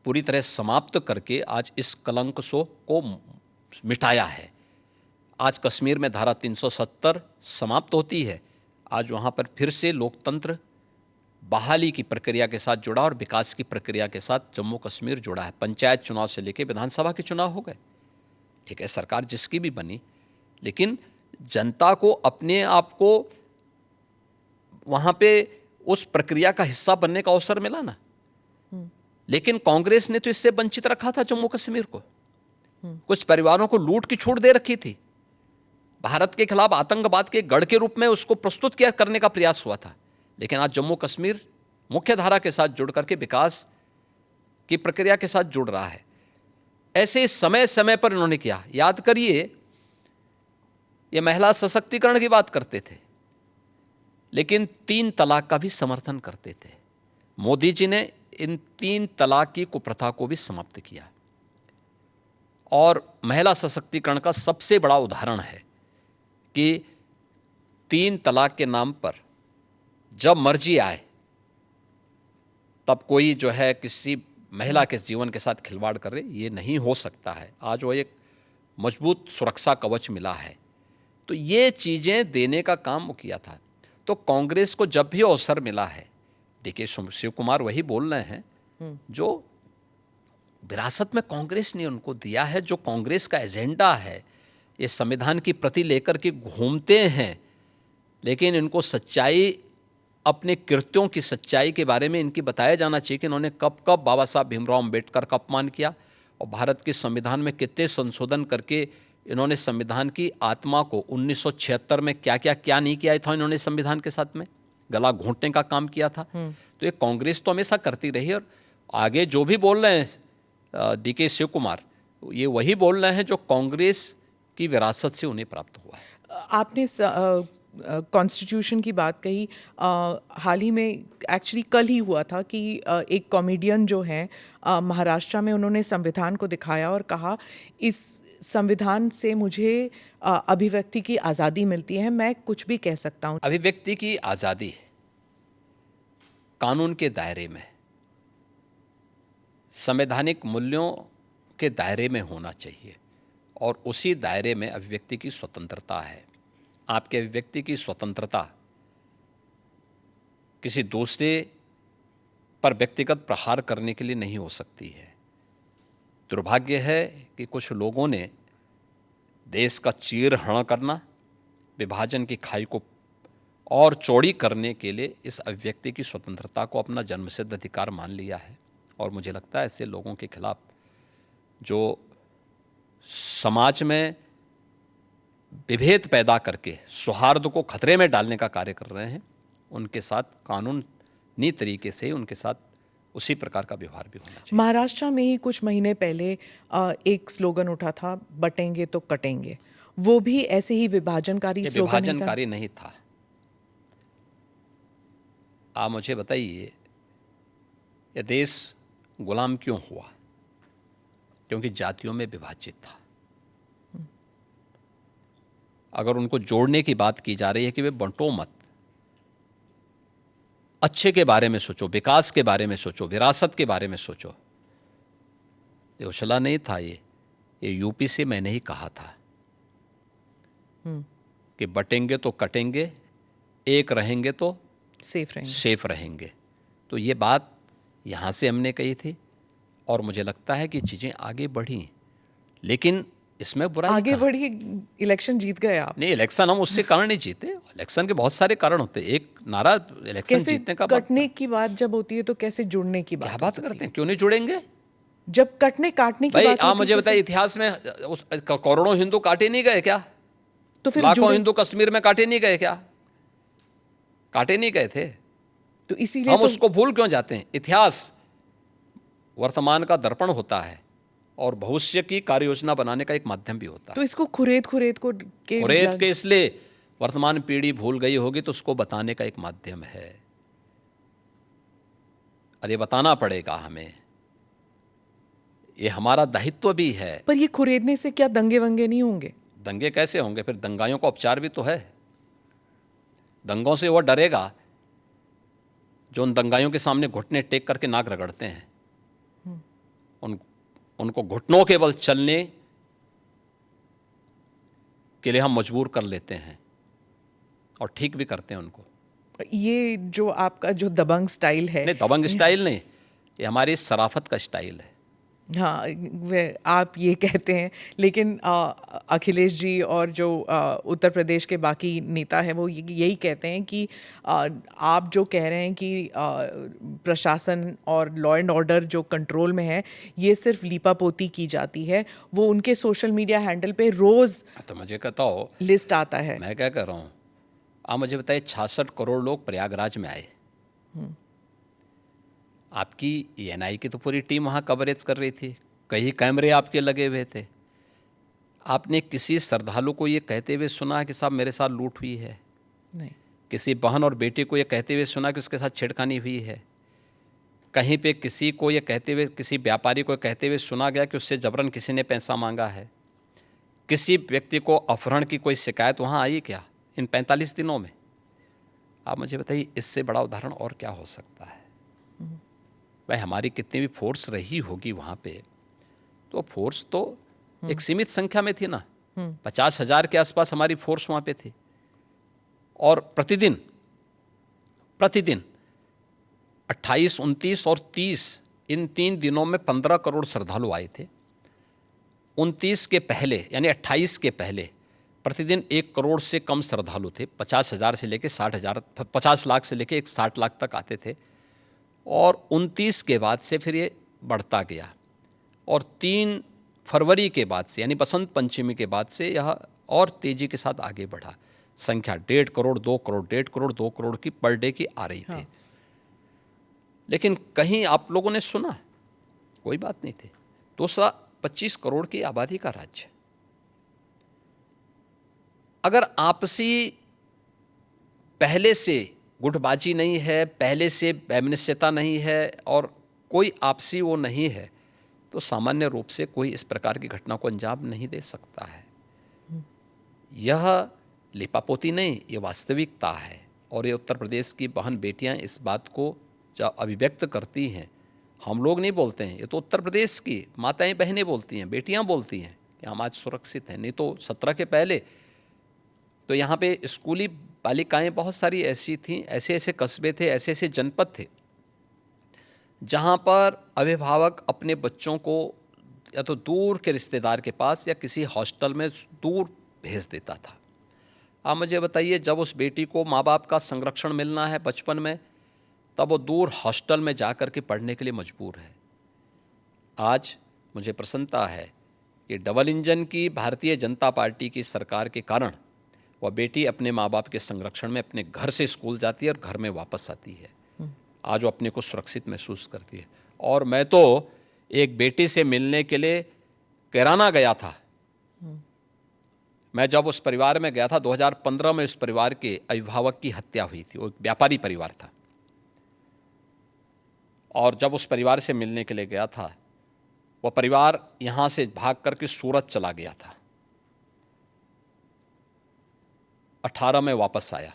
पूरी तरह समाप्त करके आज इस कलंक को मिटाया है। आज कश्मीर में धारा 370 समाप्त होती है, आज वहाँ पर फिर से लोकतंत्र बहाली की प्रक्रिया के साथ जुड़ा और विकास की प्रक्रिया के साथ जम्मू कश्मीर जुड़ा है। पंचायत चुनाव से लेकर विधानसभा के चुनाव हो गए, ठीक है, सरकार जिसकी भी बनी, लेकिन जनता को अपने आप को वहाँ पे उस प्रक्रिया का हिस्सा बनने का अवसर मिला ना। लेकिन कांग्रेस ने तो इससे वंचित रखा था जम्मू कश्मीर को। कुछ परिवारों को लूट की छूट दे रखी थी। भारत के खिलाफ आतंकवाद के गढ़ के रूप में उसको प्रस्तुत किया करने का प्रयास हुआ था। लेकिन आज जम्मू कश्मीर मुख्य धारा के साथ जुड़ करके विकास की प्रक्रिया के साथ जुड़ रहा है। ऐसे समय समय पर इन्होंने किया। याद करिए, ये महिला सशक्तिकरण की बात करते थे, लेकिन 3 तलाक का भी समर्थन करते थे। मोदी जी ने इन 3 तलाक की कुप्रथा को भी समाप्त किया। और महिला सशक्तिकरण का सबसे बड़ा उदाहरण है कि 3 तलाक के नाम पर जब मर्जी आए तब कोई जो है किसी महिला के जीवन के साथ खिलवाड़ करे, ये नहीं हो सकता है। आज वो एक मजबूत सुरक्षा कवच मिला है। तो ये चीज़ें देने का काम वो किया था। तो कांग्रेस को जब भी अवसर मिला है, डीके शिव कुमार वही बोल रहे हैं जो विरासत में कांग्रेस ने उनको दिया है, जो कांग्रेस का एजेंडा है। ये संविधान की प्रति लेकर के घूमते हैं, लेकिन इनको सच्चाई, अपने कृत्यों की सच्चाई के बारे में इनकी बताया जाना चाहिए कि इन्होंने कब कब बाबा साहब भीमराव अम्बेडकर का अपमान किया और भारत के संविधान में कितने संशोधन करके इन्होंने संविधान की आत्मा को 1976 में क्या नहीं किया था इन्होंने संविधान के साथ में गला घोंटने का काम किया था। तो ये कांग्रेस तो हमेशा करती रही। और आगे जो भी बोल रहे हैं डीके शिव कुमार, ये वही बोल रहे हैं जो कांग्रेस की विरासत से उन्हें प्राप्त हुआ है। आपने कॉन्स्टिट्यूशन की बात कही। हाल ही में एक्चुअली कल ही हुआ था कि एक कॉमेडियन जो हैं महाराष्ट्र में, उन्होंने संविधान को दिखाया और कहा इस संविधान से मुझे अभिव्यक्ति की आज़ादी मिलती है, मैं कुछ भी कह सकता हूँ। अभिव्यक्ति की आज़ादी कानून के दायरे में, संवैधानिक मूल्यों के दायरे में होना चाहिए और उसी दायरे में अभिव्यक्ति की स्वतंत्रता है। आपके अभिव्यक्ति की स्वतंत्रता किसी दूसरे पर व्यक्तिगत प्रहार करने के लिए नहीं हो सकती है। दुर्भाग्य है कि कुछ लोगों ने देश का चीरहरण करना, विभाजन की खाई को और चौड़ी करने के लिए इस अभिव्यक्ति की स्वतंत्रता को अपना जन्मसिद्ध अधिकार मान लिया है। और मुझे लगता है ऐसे लोगों के खिलाफ जो समाज में विभेद पैदा करके सौहार्द को खतरे में डालने का कार्य कर रहे हैं, उनके साथ कानूनी तरीके से उनके साथ उसी प्रकार का व्यवहार भी होना चाहिए। महाराष्ट्र में ही कुछ महीने पहले एक स्लोगन उठा था, बटेंगे तो कटेंगे। वो भी ऐसे ही विभाजनकारी स्लोगन ही था। विभाजनकारी नहीं था। आप मुझे बताइए, यह देश गुलाम क्यों हुआ? क्योंकि जातियों में विभाजित था। अगर उनको जोड़ने की बात की जा रही है कि वे बंटो मत, अच्छे के बारे में सोचो, विकास के बारे में सोचो, विरासत के बारे में सोचो। ये उछला नहीं था। ये यूपी से मैंने ही कहा था कि बटेंगे तो कटेंगे, एक रहेंगे तो सेफ रहेंगे। तो ये बात यहाँ से हमने कही थी और मुझे लगता है कि चीज़ें आगे बढ़ी, लेकिन इसमें बुराई आगे बढ़ी। इलेक्शन जीत गए आप। नहीं, इलेक्शन हम उससे कारण नहीं जीते। इलेक्शन के बहुत सारे कारण होते हैं। एक नारा इलेक्शन जीतने का, कटने की बात जब होती है तो कैसे जुड़ने की बात? क्या बात करते हैं, क्यों नहीं जुड़ेंगे? जब कटने काटने की बात आप मुझे बताइए, इतिहास में करोड़ों हिंदू काटे नहीं गए क्या? तो फिर लाखों हिंदू कश्मीर में काटे नहीं गए क्या? काटे नहीं गए थे। तो इसीलिए हम उसको भूल क्यों जाते हैं? इतिहास वर्तमान का दर्पण होता है और भविष्य की कार्य योजना बनाने का एक माध्यम भी होता है। तो इसको खुरेद के इसलिए वर्तमान पीढ़ी भूल गई होगी तो उसको बताने का एक माध्यम है। अरे बताना पड़ेगा हमें, ये हमारा दायित्व भी है। पर ये खुरेदने से क्या दंगे वंगे नहीं होंगे? दंगे कैसे होंगे? फिर दंगाइयों का उपचार भी तो है। दंगों से वो डरेगा जो उन दंगाइयों के सामने घुटने टेक करके नाक रगड़ते हैं। उनको घुटनों के बल चलने के लिए हम मजबूर कर लेते हैं और ठीक भी करते हैं उनको। ये जो आपका जो दबंग स्टाइल है, नहीं, दबंग स्टाइल नहीं, ये हमारी शराफत का स्टाइल है। हाँ, आप ये कहते हैं, लेकिन अखिलेश जी और जो उत्तर प्रदेश के बाकी नेता हैं वो यही कहते हैं कि आप जो कह रहे हैं कि प्रशासन और लॉ एंड ऑर्डर जो कंट्रोल में है ये सिर्फ लीपापोती की जाती है। वो उनके सोशल मीडिया हैंडल पे रोज तो मुझे कहता हो, लिस्ट आता है। मैं क्या कर रहा हूँ, आप मुझे बताइए 66 करोड़ लोग प्रयागराज में आए, आपकी एएनआई की तो पूरी टीम वहाँ कवरेज कर रही थी, कई कैमरे आपके लगे हुए थे। आपने किसी श्रद्धालु को ये कहते हुए सुना कि साहब मेरे साथ लूट हुई है? नहीं। किसी बहन और बेटे को ये कहते हुए सुना कि उसके साथ छेड़खानी हुई है? कहीं पे किसी को ये कहते हुए, किसी व्यापारी को कहते हुए सुना गया कि उससे जबरन किसी ने पैसा मांगा है? किसी व्यक्ति को अपहरण की कोई शिकायत वहाँ आई क्या इन 45 दिनों में? आप मुझे बताइए, इससे बड़ा उदाहरण और क्या हो सकता है? भाई हमारी कितनी भी फोर्स रही होगी वहाँ पे, तो फोर्स तो एक सीमित संख्या में थी ना। 50,000 के आसपास हमारी फोर्स वहाँ पे थी, और प्रतिदिन 28, 29 और 30 इन 3 दिनों में 15 करोड़ श्रद्धालु आए थे। 29 के पहले यानी 28 के पहले प्रतिदिन 1 करोड़ से कम श्रद्धालु थे। 50,000 से लेकर 60,000, 50 लाख से लेकर 60 लाख तक आते थे। और 29 के बाद से फिर ये बढ़ता गया, और 3 फरवरी के बाद से यानी बसंत पंचमी के बाद से यह और तेज़ी के साथ आगे बढ़ा। संख्या 1.5 करोड़, 2 करोड़, 1.5 करोड़, 2 करोड़ की पर डे की आ रही थी। लेकिन कहीं आप लोगों ने सुना? कोई बात नहीं थी। दूसरा, 25 करोड़ की आबादी का राज्य, अगर आपसी पहले से गुटबाजी नहीं है, पहले से वैमनस्यता नहीं है और कोई आपसी वो नहीं है, तो सामान्य रूप से कोई इस प्रकार की घटना को अंजाम नहीं दे सकता है। यह लिपापोती नहीं, ये वास्तविकता है। और ये उत्तर प्रदेश की बहन बेटियां इस बात को जब अभिव्यक्त करती हैं, हम लोग नहीं बोलते हैं, ये तो उत्तर प्रदेश की माताएं बहनें बोलती हैं, बेटियां बोलती हैं कि हम आज सुरक्षित हैं। नहीं तो 17 के पहले तो यहाँ पे स्कूली बालिकाएं बहुत सारी ऐसी थीं, ऐसे ऐसे कस्बे थे, ऐसे ऐसे जनपद थे जहाँ पर अभिभावक अपने बच्चों को या तो दूर के रिश्तेदार के पास या किसी हॉस्टल में दूर भेज देता था। आप मुझे बताइए, जब उस बेटी को माँ बाप का संरक्षण मिलना है बचपन में, तब वो दूर हॉस्टल में जा कर के पढ़ने के लिए मजबूर है। आज मुझे प्रसन्नता है कि डबल इंजन की भारतीय जनता पार्टी की सरकार के कारण वह बेटी अपने माँ बाप के संरक्षण में अपने घर से स्कूल जाती है और घर में वापस आती है। आज वो अपने को सुरक्षित महसूस करती है। और मैं तो एक बेटी से मिलने के लिए कैराना गया था। मैं जब उस परिवार में गया था 2015 में, उस परिवार के अभिभावक की हत्या हुई थी। वो एक व्यापारी परिवार था, और जब उस परिवार से मिलने के लिए गया था, वह परिवार यहाँ से भाग करके सूरत चला गया था। 18 में वापस आया,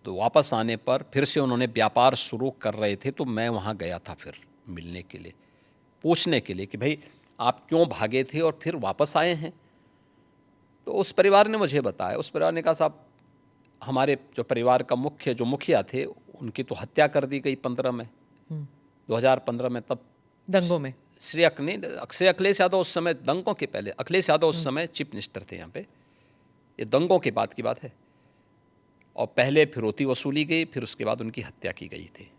तो वापस आने पर फिर से उन्होंने व्यापार शुरू कर रहे थे। तो मैं वहाँ गया था फिर मिलने के लिए, पूछने के लिए कि भाई आप क्यों भागे थे और फिर वापस आए हैं। तो उस परिवार ने मुझे बताया, उस परिवार ने कहा साहब हमारे जो परिवार का जो मुखिया थे, उनकी तो हत्या कर दी गई 15 में, 2015 में, तब दंगों में। श्री अखिलेश यादव उस समय, दंगों के पहले अखिलेश यादव उस समय चीफ मिनिस्टर थे यहाँ पे, ये दंगों के बाद की बात है। और पहले फिरौती वसूली गई, फिर उसके बाद उनकी हत्या की गई थी।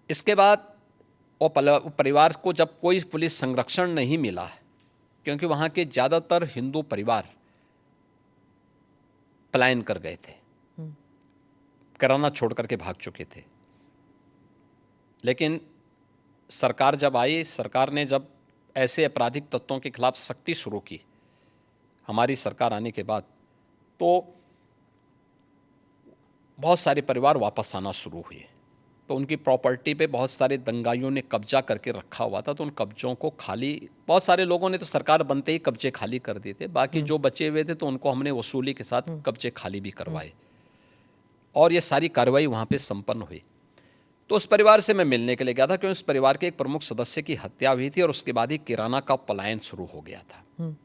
इसके बाद वो परिवार को जब कोई पुलिस संरक्षण नहीं मिला, क्योंकि वहाँ के ज़्यादातर हिंदू परिवार पलायन कर गए थे, कराना छोड़ करके भाग चुके थे। लेकिन सरकार जब आई, सरकार ने जब ऐसे आपराधिक तत्वों के खिलाफ सख्ती शुरू की हमारी सरकार आने के बाद, तो बहुत सारे परिवार वापस आना शुरू हुए। तो उनकी प्रॉपर्टी पे बहुत सारे दंगाइयों ने कब्जा करके रखा हुआ था, तो उन कब्जों को खाली, बहुत सारे लोगों ने तो सरकार बनते ही कब्जे खाली कर दिए थे। बाकी जो बचे हुए थे तो उनको हमने वसूली के साथ कब्जे खाली भी करवाए, और ये सारी कार्रवाई वहाँ पे संपन्न हुई। तो उस परिवार से मैं मिलने के लिए गया था, क्योंकि उस परिवार के एक प्रमुख सदस्य की हत्या हुई थी और उसके बाद ही किराना का पलायन शुरू हो गया था।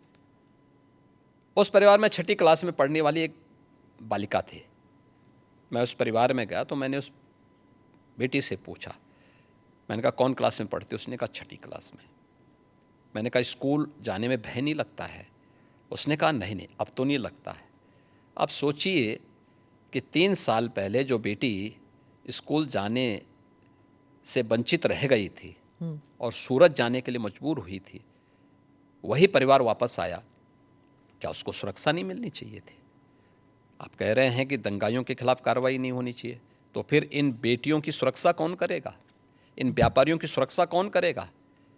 उस परिवार में 6ठी क्लास में पढ़ने वाली एक बालिका थी। मैं उस परिवार में गया तो मैंने उस बेटी से पूछा, मैंने कहा कौन क्लास में पढ़ती? उसने कहा 6ठी क्लास में। मैंने कहा स्कूल जाने में भय नहीं लगता है? उसने कहा नहीं नहीं, अब तो नहीं लगता है। अब सोचिए कि 3 साल पहले जो बेटी स्कूल जाने से वंचित रह गई थी और सूरत जाने के लिए मजबूर हुई थी, वही परिवार वापस आया, क्या उसको सुरक्षा नहीं मिलनी चाहिए थी? आप कह रहे हैं कि दंगाइयों के खिलाफ कार्रवाई नहीं होनी चाहिए, तो फिर इन बेटियों की सुरक्षा कौन करेगा? इन व्यापारियों की सुरक्षा कौन करेगा?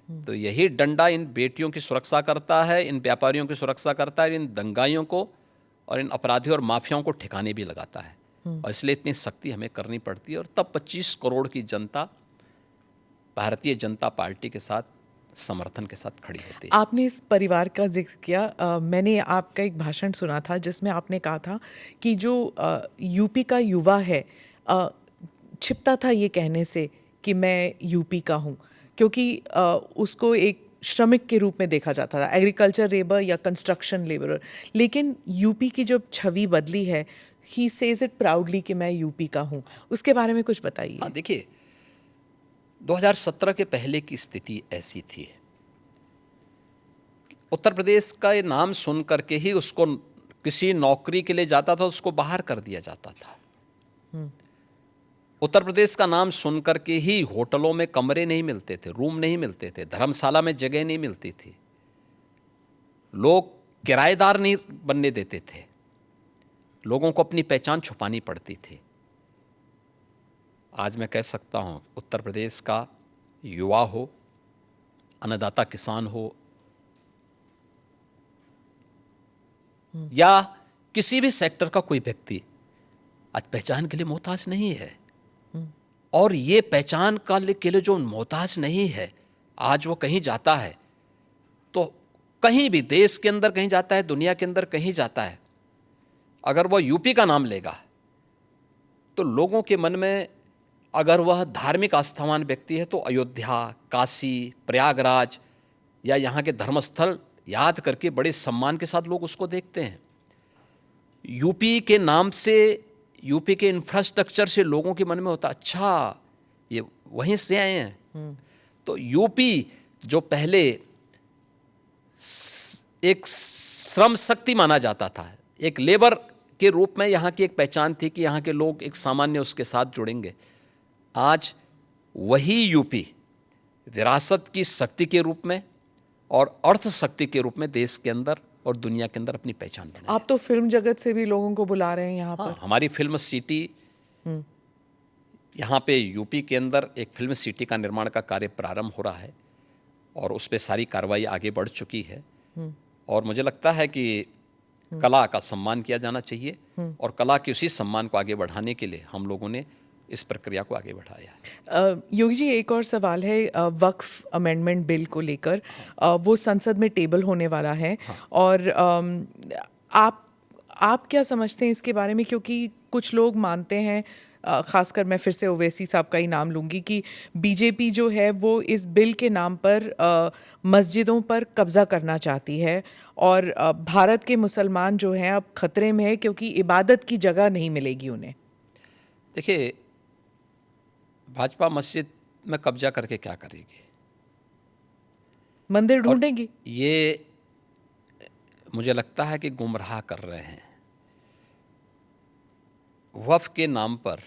तो यही डंडा इन बेटियों की सुरक्षा करता है, इन व्यापारियों की सुरक्षा करता है, इन दंगाइयों को और इन अपराधियों और माफियाओं को ठिकाने भी लगाता है। और इसलिए इतनी सख्ती हमें करनी पड़ती है। और तब 25 करोड़ की जनता भारतीय जनता पार्टी के साथ समर्थन के साथ खड़ी होती है। आपने इस परिवार का जिक्र किया, मैंने आपका एक भाषण सुना था जिसमें आपने कहा था कि जो यूपी का युवा है छिपता था ये कहने से कि मैं यूपी का हूँ, क्योंकि उसको एक श्रमिक के रूप में देखा जाता था, एग्रीकल्चर लेबर या कंस्ट्रक्शन लेबरर। लेकिन यूपी की जो छवि बदली है, ही सेज इट प्राउडली कि मैं यूपी का हूँ, उसके बारे में कुछ बताइए। हाँ, देखिए 2017 के पहले की स्थिति ऐसी थी, उत्तर प्रदेश का ये नाम सुन करके ही उसको किसी नौकरी के लिए जाता था, उसको बाहर कर दिया जाता था। उत्तर प्रदेश का नाम सुन करके ही होटलों में कमरे नहीं मिलते थे, रूम नहीं मिलते थे, धर्मशाला में जगह नहीं मिलती थी, लोग किराएदार नहीं बनने देते थे, लोगों को अपनी पहचान छुपानी पड़ती थी। आज मैं कह सकता हूँ उत्तर प्रदेश का युवा हो, अन्नदाता किसान हो, या किसी भी सेक्टर का कोई व्यक्ति आज पहचान के लिए मोहताज नहीं है। और ये पहचान के लिए जो मोहताज नहीं है, आज वो कहीं जाता है तो कहीं भी देश के अंदर कहीं जाता है, दुनिया के अंदर कहीं जाता है, अगर वह यूपी का नाम लेगा तो लोगों के मन में, अगर वह धार्मिक आस्थावान व्यक्ति है तो अयोध्या, काशी, प्रयागराज या यहाँ के धर्मस्थल याद करके बड़े सम्मान के साथ लोग उसको देखते हैं। यूपी के नाम से, यूपी के इंफ्रास्ट्रक्चर से लोगों के मन में होता, अच्छा ये वहीं से आए हैं। तो यूपी जो पहले एक श्रम शक्ति माना जाता था, एक लेबर के रूप में यहाँ की एक पहचान थी कि यहाँ के लोग एक सामान्य उसके साथ जुड़ेंगे, आज वही यूपी विरासत की शक्ति के रूप में और अर्थ शक्ति के रूप में देश के अंदर और दुनिया के अंदर अपनी पहचान बनाई। आप तो फिल्म जगत से भी लोगों को बुला रहे हैं यहाँ पर। हमारी फिल्म सिटी, यहाँ पे यूपी के अंदर एक फिल्म सिटी का निर्माण का कार्य प्रारंभ हो रहा है और उस पर सारी कार्रवाई आगे बढ़ चुकी है। और मुझे लगता है कि कला का सम्मान किया जाना चाहिए और कला के उसी सम्मान को आगे बढ़ाने के लिए हम लोगों ने इस प्रक्रिया को आगे बढ़ाया। योगी जी, एक और सवाल है वक्फ अमेंडमेंट बिल को लेकर। वो संसद में टेबल होने वाला है। और आप क्या समझते हैं इसके बारे में, क्योंकि कुछ लोग मानते हैं, खासकर मैं फिर से ओवैसी साहब का ही नाम लूँगी, कि बीजेपी जो है वो इस बिल के नाम पर मस्जिदों पर कब्ज़ा करना चाहती है और भारत के मुसलमान जो हैं अब खतरे में है क्योंकि इबादत की जगह नहीं मिलेगी उन्हें। देखिए, भाजपा मस्जिद में कब्जा करके क्या करेगी? मंदिर ढूंढेगी। ये मुझे लगता है कि गुमराह कर रहे हैं। वक्फ के नाम पर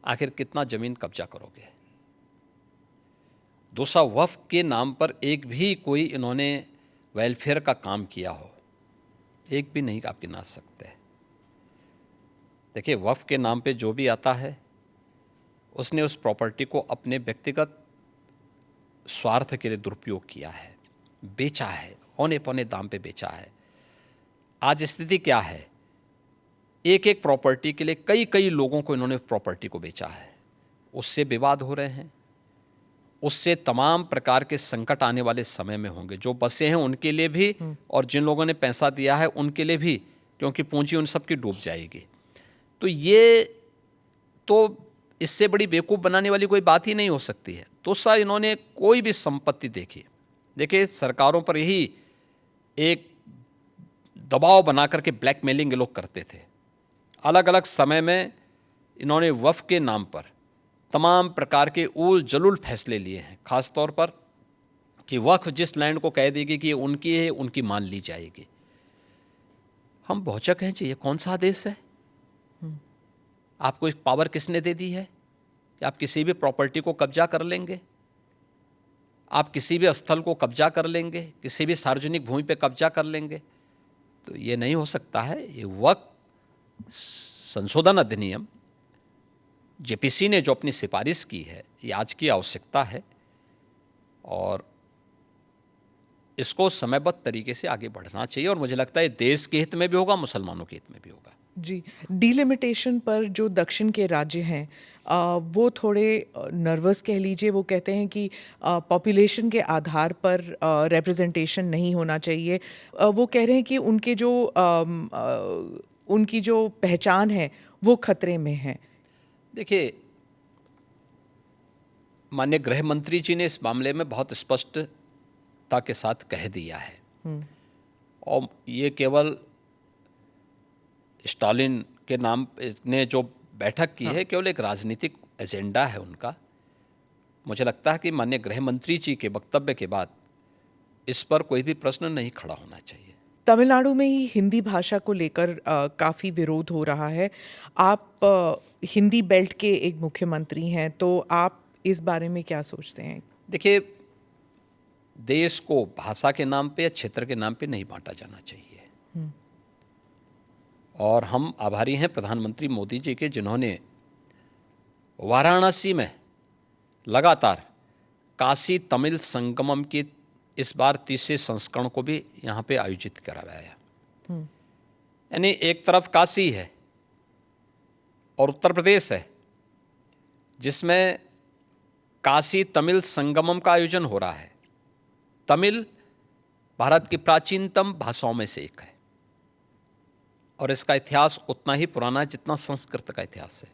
आखिर कितना जमीन कब्जा करोगे? दूसरा, वक्फ के नाम पर एक भी कोई इन्होंने वेलफेयर का काम किया हो, एक भी नहीं आप गिना सकते। देखिए, वक्फ के नाम पे जो भी आता है उसने उस प्रॉपर्टी को अपने व्यक्तिगत स्वार्थ के लिए दुरुपयोग किया है, बेचा है, औने पौने दाम पे बेचा है। आज स्थिति क्या है? एक एक प्रॉपर्टी के लिए कई कई लोगों को इन्होंने प्रॉपर्टी को बेचा है, उससे विवाद हो रहे हैं, उससे तमाम प्रकार के संकट आने वाले समय में होंगे। जो बसे हैं उनके लिए भी और जिन लोगों ने पैसा दिया है उनके लिए भी, क्योंकि पूंजी उन सब की डूब जाएगी। तो ये तो इससे बड़ी बेवकूफ़ बनाने वाली कोई बात ही नहीं हो सकती है। दूसरा, इन्होंने कोई भी संपत्ति देखी, देखिए सरकारों पर यही एक दबाव बना करके ब्लैकमेलिंग ये लोग करते थे। अलग अलग समय में इन्होंने वफ़ के नाम पर तमाम प्रकार के उल जलूल फैसले लिए हैं, ख़ास तौर पर कि वक्फ जिस लैंड को कह देगी कि ये उनकी है, उनकी मान ली जाएगी। हम भौचक हैं जी, ये कौन सा आदेश है? आपको एक पावर किसने दे दी है कि आप किसी भी प्रॉपर्टी को कब्जा कर लेंगे, आप किसी भी स्थल को कब्जा कर लेंगे, किसी भी सार्वजनिक भूमि पे कब्जा कर लेंगे? तो ये नहीं हो सकता है। ये वक्फ संशोधन अधिनियम जेपीसी ने जो अपनी सिफारिश की है, ये आज की आवश्यकता है और इसको समयबद्ध तरीके से आगे बढ़ना चाहिए और मुझे लगता है देश के हित में भी होगा, मुसलमानों के हित में भी होगा। जी, डिलिमिटेशन पर जो दक्षिण के राज्य हैं वो थोड़े नर्वस कह लीजिए। वो कहते हैं कि पॉपुलेशन के आधार पर रिप्रेजेंटेशन नहीं होना चाहिए। वो कह रहे हैं कि उनकी जो पहचान है वो खतरे में है। देखिए, माननीय गृह मंत्री जी ने इस मामले में बहुत स्पष्टता के साथ कह दिया है और ये केवल स्टालिन के नाम ने जो बैठक की है, केवल एक राजनीतिक एजेंडा है उनका। मुझे लगता है कि माननीय गृह मंत्री जी के वक्तव्य के बाद इस पर कोई भी प्रश्न नहीं खड़ा होना चाहिए। तमिलनाडु में ही हिंदी भाषा को लेकर काफ़ी विरोध हो रहा है। आप हिंदी बेल्ट के एक मुख्यमंत्री हैं, तो आप इस बारे में क्या सोचते हैं? देखिए, देश को भाषा के नाम पे या क्षेत्र के नाम पे नहीं बांटा जाना चाहिए और हम आभारी हैं प्रधानमंत्री मोदी जी के, जिन्होंने वाराणसी में लगातार काशी तमिल संगमम की इस बार 30वें संस्करण को भी यहाँ पे आयोजित करवाया। यानी एक तरफ काशी है और उत्तर प्रदेश है, जिसमें काशी तमिल संगमम का आयोजन हो रहा है। तमिल भारत की प्राचीनतम भाषाओं में से एक है और इसका इतिहास उतना ही पुराना है जितना संस्कृत का इतिहास है।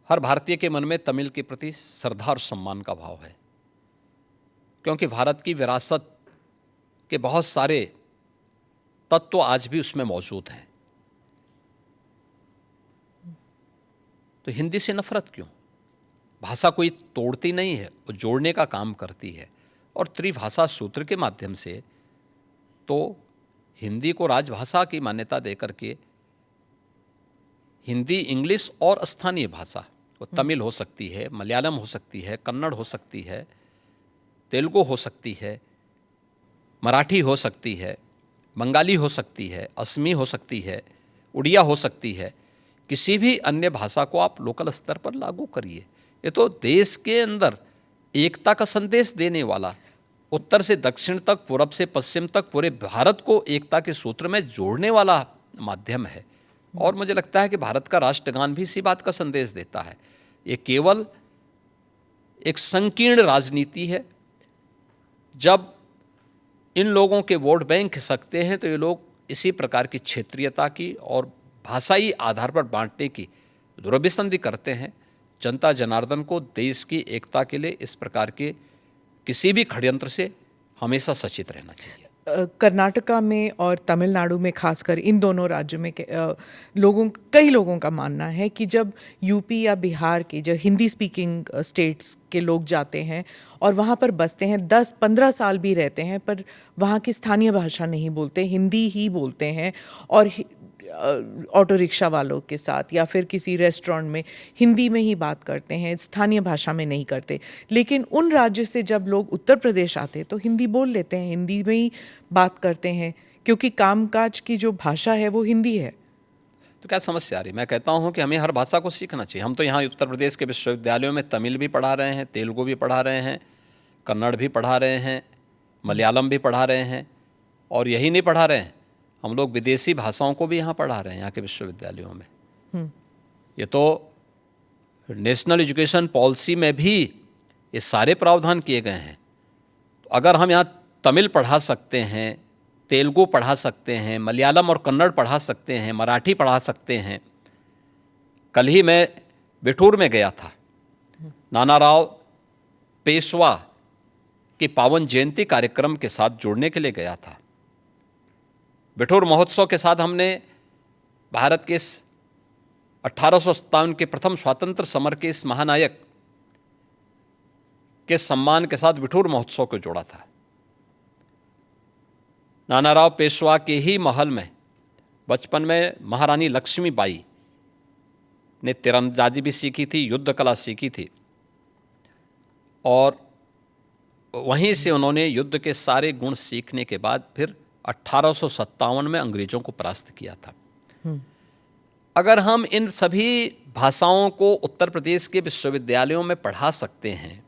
हर भारतीय के मन में तमिल के प्रति श्रद्धा और सम्मान का भाव है, क्योंकि भारत की विरासत के बहुत सारे तत्व आज भी उसमें मौजूद हैं। तो हिंदी से नफरत क्यों? भाषा कोई तोड़ती नहीं है, वो जोड़ने का काम करती है और त्रिभाषा सूत्र के माध्यम से तो हिंदी को राजभाषा की मान्यता देकर के हिंदी, इंग्लिश और स्थानीय भाषा, वो तमिल हो सकती है, मलयालम हो सकती है, कन्नड़ हो सकती है, तेलुगु हो सकती है, मराठी हो सकती है, बंगाली हो सकती है, असमी हो सकती है, उड़िया हो सकती है, किसी भी अन्य भाषा को आप लोकल स्तर पर लागू करिए। ये तो देश के अंदर एकता का संदेश देने वाला, उत्तर से दक्षिण तक, पूरब से पश्चिम तक पूरे भारत को एकता के सूत्र में जोड़ने वाला माध्यम है और मुझे लगता है कि भारत का राष्ट्रगान भी इसी बात का संदेश देता है। ये केवल एक संकीर्ण राजनीति है। जब इन लोगों के वोट बैंक खिसकते हैं तो ये लोग इसी प्रकार की क्षेत्रीयता की और भाषाई आधार पर बांटने की दुर्विसंधि करते हैं। जनता जनार्दन को देश की एकता के लिए इस प्रकार के किसी भी षड्यंत्र से हमेशा सचेत रहना चाहिए। कर्नाटका में और तमिलनाडु में, खासकर इन दोनों राज्यों में कई लोगों का मानना है कि जब यूपी या बिहार के जो हिंदी स्पीकिंग स्टेट्स के लोग जाते हैं और वहाँ पर बसते हैं, 10-15 साल भी रहते हैं, पर वहाँ की स्थानीय भाषा नहीं बोलते, हिंदी ही बोलते हैं और ऑटो रिक्शा वालों के साथ या फिर किसी रेस्टोरेंट में हिंदी में ही बात करते हैं, स्थानीय भाषा में नहीं करते। लेकिन उन राज्य से जब लोग उत्तर प्रदेश आते हैं तो हिंदी बोल लेते हैं, हिंदी में ही बात करते हैं, क्योंकि कामकाज की जो भाषा है वो हिंदी है। तो क्या समस्या आ रही? मैं कहता हूँ कि हमें हर भाषा को सीखना चाहिए। हम तो यहाँ उत्तर प्रदेश के विश्वविद्यालयों में तमिल भी पढ़ा रहे हैं, तेलुगु भी पढ़ा रहे हैं, कन्नड़ भी पढ़ा रहे हैं, मलयालम भी पढ़ा रहे हैं और यही नहीं पढ़ा रहे हैं, हम लोग विदेशी भाषाओं को भी यहाँ पढ़ा रहे हैं यहाँ के विश्वविद्यालयों में। ये तो नेशनल एजुकेशन पॉलिसी में भी ये सारे प्रावधान किए गए हैं। तो अगर हम यहाँ तमिल पढ़ा सकते हैं, तेलुगु पढ़ा सकते हैं, मलयालम और कन्नड़ पढ़ा सकते हैं, मराठी पढ़ा सकते हैं कल ही मैं बिठूर में गया था, नानाराव पेशवा के पावन जयंती कार्यक्रम के साथ जुड़ने के लिए गया था। बिठूर महोत्सव के साथ हमने भारत के 1857 के प्रथम स्वतंत्र समर के इस महानायक के सम्मान के साथ बिठूर महोत्सव को जोड़ा था। नानाराव पेशवा के ही महल में बचपन में महारानी लक्ष्मीबाई ने तीरंदाजी भी सीखी थी, युद्ध कला सीखी थी, और वहीं से उन्होंने युद्ध के सारे गुण सीखने के बाद फिर 1857 में अंग्रेजों को परास्त किया था। अगर हम इन सभी भाषाओं को उत्तर प्रदेश के विश्वविद्यालयों में पढ़ा सकते हैं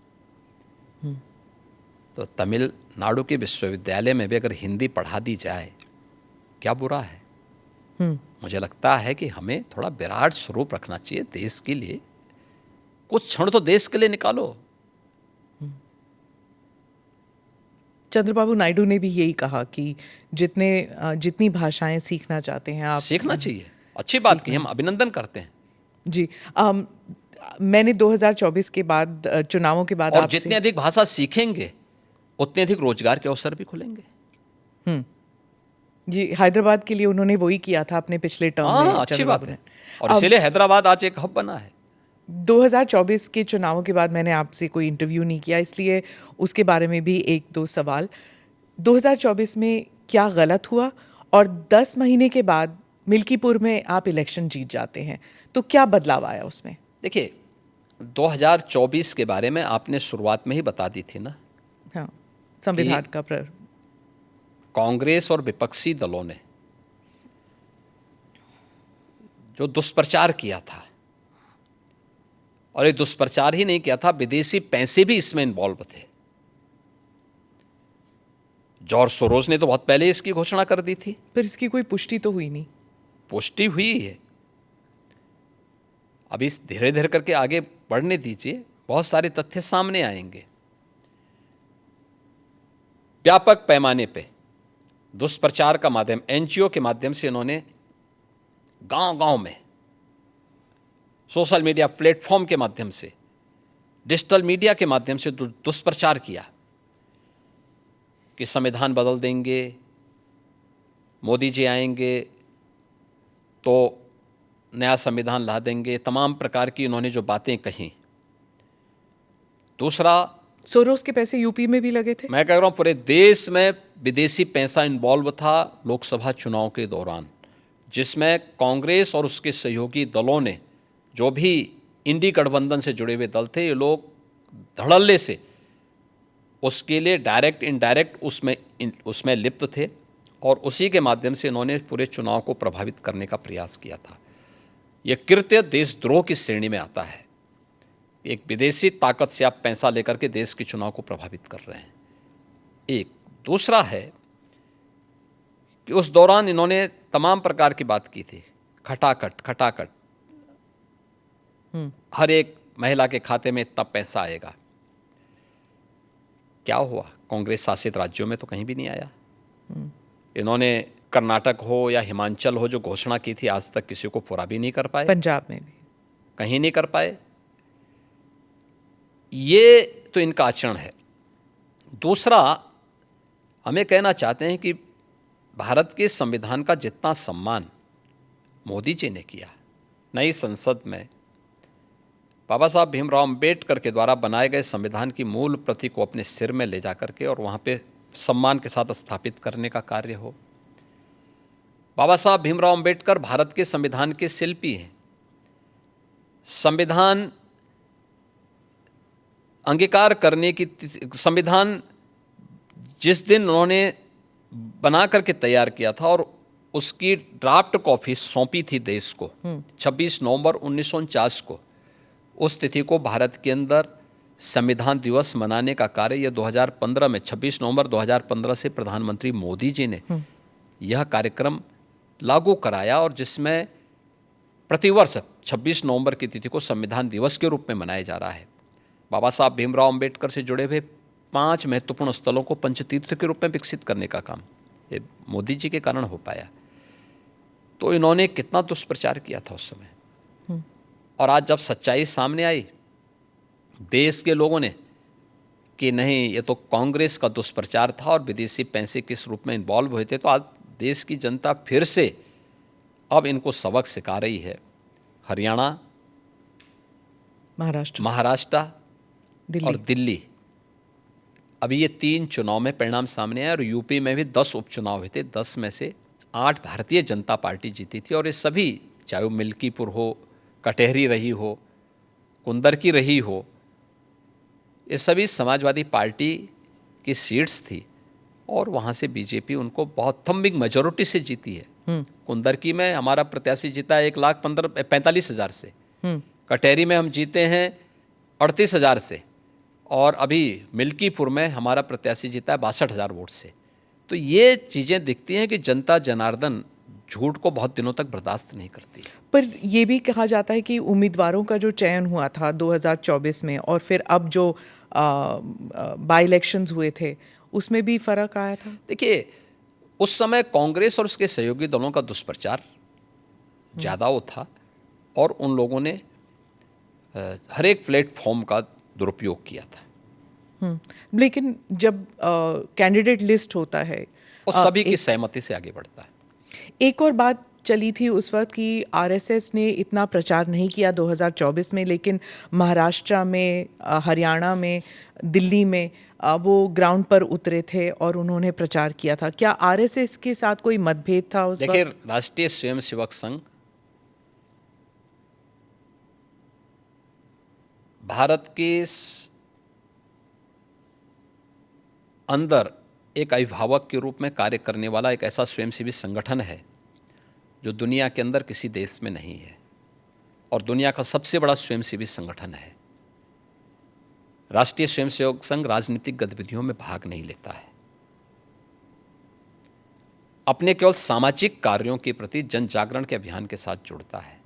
तो तमिलनाडु के विश्वविद्यालय में भी अगर हिंदी पढ़ा दी जाए क्या बुरा है। मुझे लगता है कि हमें थोड़ा विराट स्वरूप रखना चाहिए देश के लिए। कुछ क्षण तो देश के लिए निकालो। चंद्रबाबू नायडू ने भी यही कहा कि जितनी भाषाएं सीखना चाहते हैं आप सीखना चाहिए। अच्छी बात की, हम अभिनंदन करते हैं जी। मैंने 2024 के बाद चुनावों के बाद और आपसे जितनी अधिक भाषा सीखेंगे उतने अधिक रोजगार के अवसर भी खुलेंगे। जी, हैदराबाद के लिए उन्होंने वही किया था अपने पिछले टर्म में। हाँ, अच्छी बात चंद्रबाबू है ने। और इसीलिए हैदराबाद आज एक हब बना है। 2024 के चुनावों के बाद मैंने आपसे कोई इंटरव्यू नहीं किया, इसलिए उसके बारे में भी एक दो सवाल। 2024 में क्या गलत हुआ, और 10 महीने के बाद मिल्कीपुर में आप इलेक्शन जीत जाते हैं तो क्या बदलाव आया उसमें? देखिए, 2024 के बारे में आपने शुरुआत में ही बता दी थी ना। हाँ, संविधान का कांग्रेस और विपक्षी दलों ने जो दुष्प्रचार किया था, और ये दुष्प्रचार ही नहीं किया था, विदेशी पैसे भी इसमें इन्वॉल्व थे। जॉर्ज सोरोस ने तो बहुत पहले इसकी घोषणा कर दी थी। फिर इसकी कोई पुष्टि तो हुई नहीं। पुष्टि हुई है, अभी धीरे धीरे करके आगे बढ़ने दीजिए, बहुत सारे तथ्य सामने आएंगे। व्यापक पैमाने पे दुष्प्रचार का माध्यम, एनजीओ के माध्यम से इन्होंने गांव-गांव में, सोशल मीडिया प्लेटफॉर्म के माध्यम से, डिजिटल मीडिया के माध्यम से दुष्प्रचार किया कि संविधान बदल देंगे, मोदी जी आएंगे तो नया संविधान ला देंगे, तमाम प्रकार की इन्होंने जो बातें कही। दूसरा, सोरोस के पैसे यूपी में भी लगे थे। मैं कह रहा हूं पूरे देश में विदेशी पैसा इन्वॉल्व था लोकसभा चुनाव के दौरान, जिसमें कांग्रेस और उसके सहयोगी दलों ने, जो भी इंडी गठबंधन से जुड़े हुए दल थे, ये लोग धड़ल्ले से उसके लिए डायरेक्ट इनडायरेक्ट उसमें लिप्त थे, और उसी के माध्यम से इन्होंने पूरे चुनाव को प्रभावित करने का प्रयास किया था। यह कृत्य देशद्रोह की श्रेणी में आता है। एक विदेशी ताकत से आप पैसा लेकर के देश के चुनाव को प्रभावित कर रहे हैं। एक दूसरा है कि उस दौरान इन्होंने तमाम प्रकार की बात की थी, खटाखट हर एक महिला के खाते में इतना पैसा आएगा। क्या हुआ? कांग्रेस शासित राज्यों में तो कहीं भी नहीं आया। इन्होंने कर्नाटक हो या हिमाचल हो जो घोषणा की थी, आज तक किसी को पूरा भी नहीं कर पाए। पंजाब में भी कहीं नहीं कर पाए। ये तो इनका आचरण है। दूसरा, हमें कहना चाहते हैं कि भारत के संविधान का जितना सम्मान मोदी जी ने किया, नई संसद में बाबा साहब भीमराव अंबेडकर के द्वारा बनाए गए संविधान की मूल प्रति को अपने सिर में ले जा करके और वहाँ पे सम्मान के साथ स्थापित करने का कार्य हो। बाबा साहब भीमराव अंबेडकर भारत के संविधान के शिल्पी हैं। संविधान अंगीकार करने की संविधान जिस दिन उन्होंने बना करके तैयार किया था और उसकी ड्राफ्ट कॉपी सौंपी थी देश को 26 नवंबर 1949 को, उस तिथि को भारत के अंदर संविधान दिवस मनाने का कार्य यह 2015 में 26 नवंबर 2015 से प्रधानमंत्री मोदी जी ने यह कार्यक्रम लागू कराया, और जिसमें प्रतिवर्ष 26 नवंबर की तिथि को संविधान दिवस के रूप में मनाया जा रहा है। बाबा साहब भीमराव अंबेडकर से जुड़े हुए 5 महत्वपूर्ण स्थलों को पंचतीर्थ के रूप में विकसित करने का काम ये मोदी जी के कारण हो पाया। तो इन्होंने कितना दुष्प्रचार किया था उस समय। और आज जब सच्चाई सामने आई देश के लोगों ने कि नहीं ये तो कांग्रेस का दुष्प्रचार था और विदेशी पैसे किस रूप में इन्वॉल्व हुए थे, तो आज देश की जनता फिर से अब इनको सबक सिखा रही है। हरियाणा, महाराष्ट्र और दिल्ली, अभी ये 3 चुनाव में परिणाम सामने आए और यूपी में भी 10 उपचुनाव हुए थे। 10 में से 8 भारतीय जनता पार्टी जीती थी और ये सभी, चाहे वो मिल्कीपुर हो, कटहरी रही हो, कुंदर की रही हो, ये सभी समाजवादी पार्टी की सीट्स थी और वहाँ से बीजेपी उनको बहुत थम्बिंग मेजॉरिटी से जीती है। कुंदर की में हमारा प्रत्याशी जीता है 1,45,000 से, कटहरी में हम जीते हैं 38,000 से और अभी मिल्कीपुर में हमारा प्रत्याशी जीता है 62,000 वोट से। तो ये चीज़ें दिखती हैं कि जनता जनार्दन झूठ को बहुत दिनों तक बर्दाश्त नहीं करती। पर ये भी कहा जाता है कि उम्मीदवारों का जो चयन हुआ था 2024 में और फिर अब जो बाई इलेक्शंस हुए थे उसमें भी फर्क आया था। देखिए, उस समय कांग्रेस और उसके सहयोगी दलों का दुष्प्रचार ज़्यादा वो था और उन लोगों ने हर एक प्लेटफॉर्म का दुरुपयोग किया था। लेकिन जब कैंडिडेट लिस्ट होता है और सभी की सहमति से आगे बढ़ता है। एक और बात चली थी उस वक्त कि आरएसएस ने इतना प्रचार नहीं किया 2024 में, लेकिन महाराष्ट्र में, हरियाणा में, दिल्ली में वो ग्राउंड पर उतरे थे और उन्होंने प्रचार किया था। क्या आरएसएस के साथ कोई मतभेद था उस वक्त? देखिए, राष्ट्रीय स्वयंसेवक संघ भारत के अंदर एक अभिभावक के रूप में कार्य करने वाला एक ऐसा स्वयंसेवी संगठन है जो दुनिया के अंदर किसी देश में नहीं है और दुनिया का सबसे बड़ा स्वयंसेवी संगठन है। राष्ट्रीय स्वयंसेवक संघ राजनीतिक गतिविधियों में भाग नहीं लेता है, अपने केवल सामाजिक कार्यों के प्रति जन जागरण के अभियान के साथ जुड़ता है।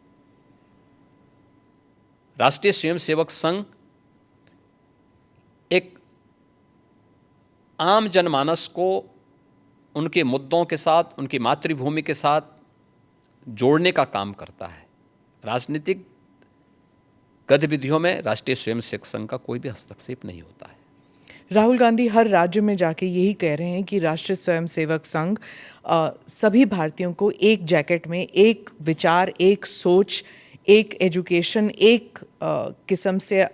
राष्ट्रीय स्वयंसेवक संघ एक आम जनमानस को उनके मुद्दों के साथ, उनकी मातृभूमि के साथ जोड़ने का काम करता है। राजनीतिक गतिविधियों में राष्ट्रीय स्वयंसेवक संघ का कोई भी हस्तक्षेप नहीं होता है। राहुल गांधी हर राज्य में जाके यही कह रहे हैं कि राष्ट्रीय स्वयंसेवक संघ सभी भारतीयों को एक जैकेट में, एक विचार, एक सोच, एक एजुकेशन, एक किस्म से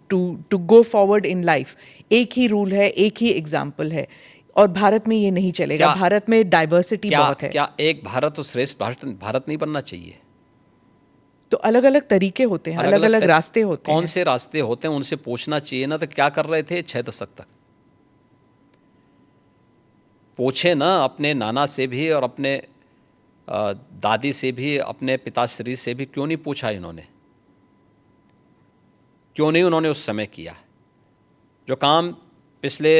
to go forward in life, एक ही रूल है, एक ही एग्जाम्पल है और भारत में ये नहीं चलेगा। भारत में डाइवर्सिटी बहुत है। क्या एक भारत तो श्रेष्ठ भारत नहीं बनना चाहिए? तो अलग अलग तरीके होते हैं, अलग अलग रास्ते होते हैं। कौन से रास्ते होते हैं उनसे पूछना चाहिए ना। तो क्या कर रहे थे 6 दशक तक? पूछे ना अपने नाना से भी और अपने दादी से भी, अपने पिताश्री से भी। क्यों नहीं पूछा इन्होंने? क्यों नहीं उन्होंने उस समय किया जो काम पिछले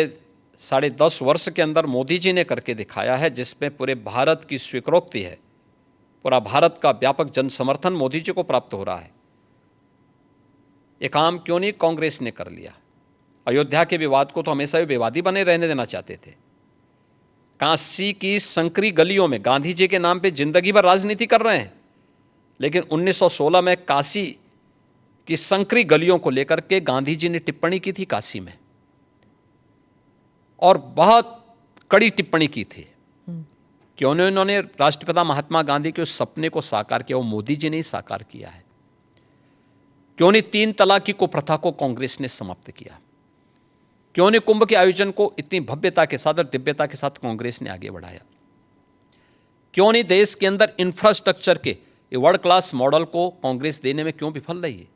10.5 वर्ष के अंदर मोदी जी ने करके दिखाया है, जिसमें पूरे भारत की स्वीकृति है, पूरा भारत का व्यापक जन समर्थन मोदी जी को प्राप्त हो रहा है। ये काम क्यों नहीं कांग्रेस ने कर लिया? अयोध्या के विवाद को तो हमेशा ही विवादी बने रहने देना चाहते थे। काशी की संकरी गलियों में गांधी जी के नाम पे जिंदगी भर राजनीति कर रहे हैं, लेकिन 1916 में काशी की संकरी गलियों को लेकर के गांधी जी ने टिप्पणी की थी काशी में, और बहुत कड़ी टिप्पणी की थी। क्यों नहीं उन्होंने राष्ट्रपिता महात्मा गांधी के उस सपने को साकार किया? वो मोदी जी ने ही साकार किया है। क्यों नहीं 3 तलाक की कुप्रथा को कांग्रेस ने समाप्त किया? क्यों नहीं कुंभ के आयोजन को इतनी भव्यता के साथ और दिव्यता के साथ कांग्रेस ने आगे बढ़ाया? क्यों नहीं देश के अंदर इंफ्रास्ट्रक्चर के वर्ल्ड क्लास मॉडल को कांग्रेस देने में क्यों विफल रही है?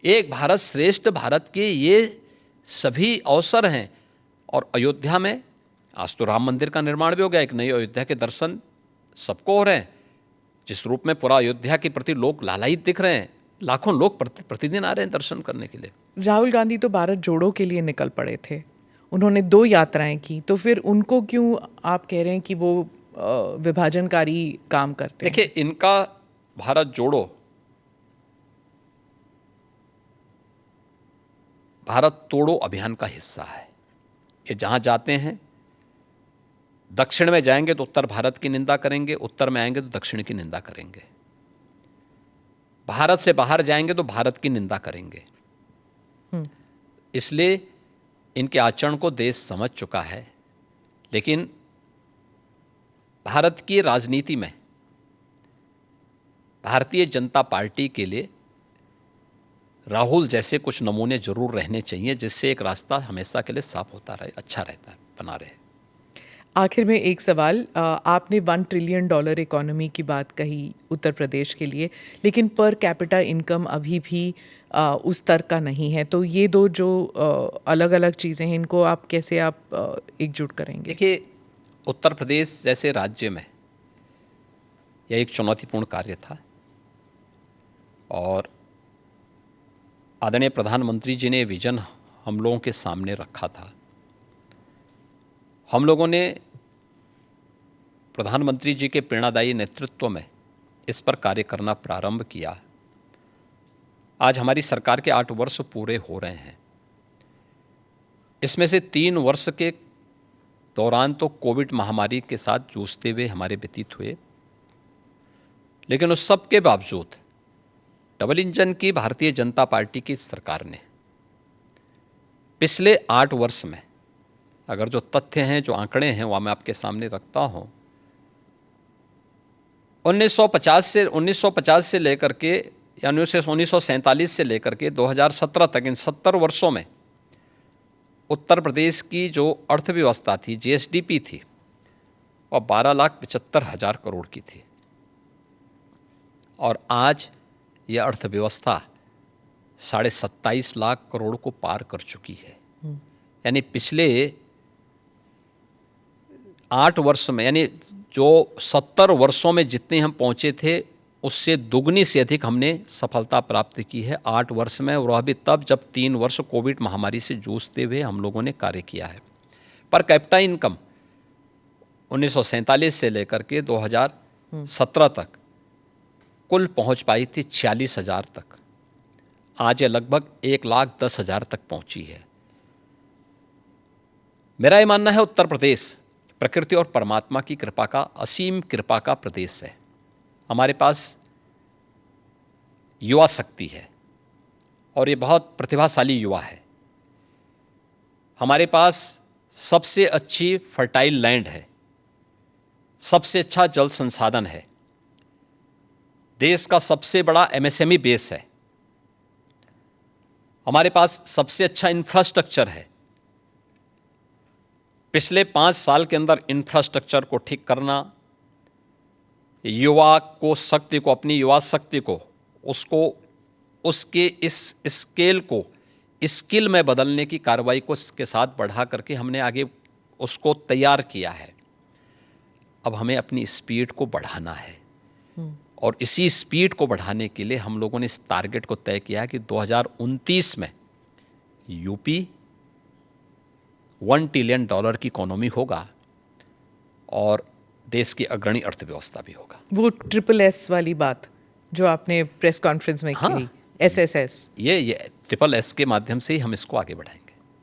एक भारत श्रेष्ठ भारत के ये सभी अवसर हैं। और अयोध्या में आज तो राम मंदिर का निर्माण भी हो गया, एक नई अयोध्या के दर्शन सबको हो रहे हैं, जिस रूप में पूरा अयोध्या के प्रति लोग लालायित दिख रहे हैं। लाखों लोग प्रतिदिन आ रहे हैं दर्शन करने के लिए। राहुल गांधी तो भारत जोड़ो के लिए निकल पड़े थे, उन्होंने 2 यात्राएं की, तो फिर उनको क्यों आप कह रहे हैं कि वो विभाजनकारी काम करते हैं? देखिए, इनका भारत जोड़ो भारत तोड़ो अभियान का हिस्सा है। ये जहाँ जाते हैं, दक्षिण में जाएंगे तो उत्तर भारत की निंदा करेंगे, उत्तर में आएंगे तो दक्षिण की निंदा करेंगे। भारत से बाहर जाएंगे तो भारत की निंदा करेंगे। इसलिए इनके आचरण को देश समझ चुका है, लेकिन भारत की राजनीति में भारतीय जनता पार्टी के लिए राहुल जैसे कुछ नमूने जरूर रहने चाहिए, जिससे एक रास्ता हमेशा के लिए साफ होता रहे, अच्छा रहता बना रहे। आखिर में एक सवाल, आपने $1 ट्रिलियन इकोनॉमी की बात कही उत्तर प्रदेश के लिए, लेकिन पर कैपिटा इनकम अभी भी उस स्तर का नहीं है। तो ये दो जो अलग अलग चीज़ें हैं, इनको आप कैसे एकजुट करेंगे? देखिए, उत्तर प्रदेश जैसे राज्य में यह एक चुनौतीपूर्ण कार्य था और आदरणीय प्रधानमंत्री जी ने विजन हम लोगों के सामने रखा था। हम लोगों ने प्रधानमंत्री जी के प्रेरणादायी नेतृत्व में इस पर कार्य करना प्रारंभ किया। आज हमारी सरकार के 8 वर्ष पूरे हो रहे हैं। इसमें से 3 वर्ष के दौरान तो कोविड महामारी के साथ जूझते हुए हमारे व्यतीत हुए, लेकिन उस सब के बावजूद डबल इंजन की भारतीय जनता पार्टी की सरकार ने पिछले 8 वर्ष में, अगर जो तथ्य हैं, जो आंकड़े हैं, वह मैं आपके सामने रखता हूं, 1950 से लेकर के या 1947 से लेकर के 2017 तक, इन 70 वर्षों में उत्तर प्रदेश की जो अर्थव्यवस्था थी, जीएसडीपी थी, वह 12,75,000 करोड़ की थी और आज यह अर्थव्यवस्था 27.5 लाख करोड़ को पार कर चुकी है। यानी पिछले 8 वर्ष में, यानी जो 70 वर्षों में जितने हम पहुंचे थे, उससे दुगनी से अधिक हमने सफलता प्राप्त की है 8 वर्ष में, और वह भी तब जब 3 वर्ष कोविड महामारी से जूझते हुए हम लोगों ने कार्य किया है। पर कैपिटा इनकम 1947 से लेकर के 2017 तक कुल पहुंच पाई थी 46,000 तक। आज ये लगभग 1,10,000 तक पहुंची है। मेरा ये मानना है, उत्तर प्रदेश प्रकृति और परमात्मा की कृपा का, असीम कृपा का प्रदेश है। हमारे पास युवा शक्ति है और ये बहुत प्रतिभाशाली युवा है। हमारे पास सबसे अच्छी फर्टाइल लैंड है, सबसे अच्छा जल संसाधन है, देश का सबसे बड़ा एमएसएमई बेस है, हमारे पास सबसे अच्छा इंफ्रास्ट्रक्चर है। पिछले 5 साल के अंदर इंफ्रास्ट्रक्चर को ठीक करना, युवा को शक्ति को, अपनी युवा शक्ति को, उसको उसके इस स्केल को स्किल में बदलने की कार्रवाई को इसके साथ बढ़ा करके हमने आगे उसको तैयार किया है। अब हमें अपनी स्पीड को बढ़ाना है और इसी स्पीड को बढ़ाने के लिए हम लोगों ने इस टारगेट को तय किया है कि 2029 में यूपी $1 ट्रिलियन की इकोनॉमी होगा और देश की अग्रणी अर्थव्यवस्था भी होगा। वो SSS वाली बात जो आपने प्रेस कॉन्फ्रेंस में की, SSS, ये SSS के माध्यम से ही हम इसको आगे बढ़ाएंगे।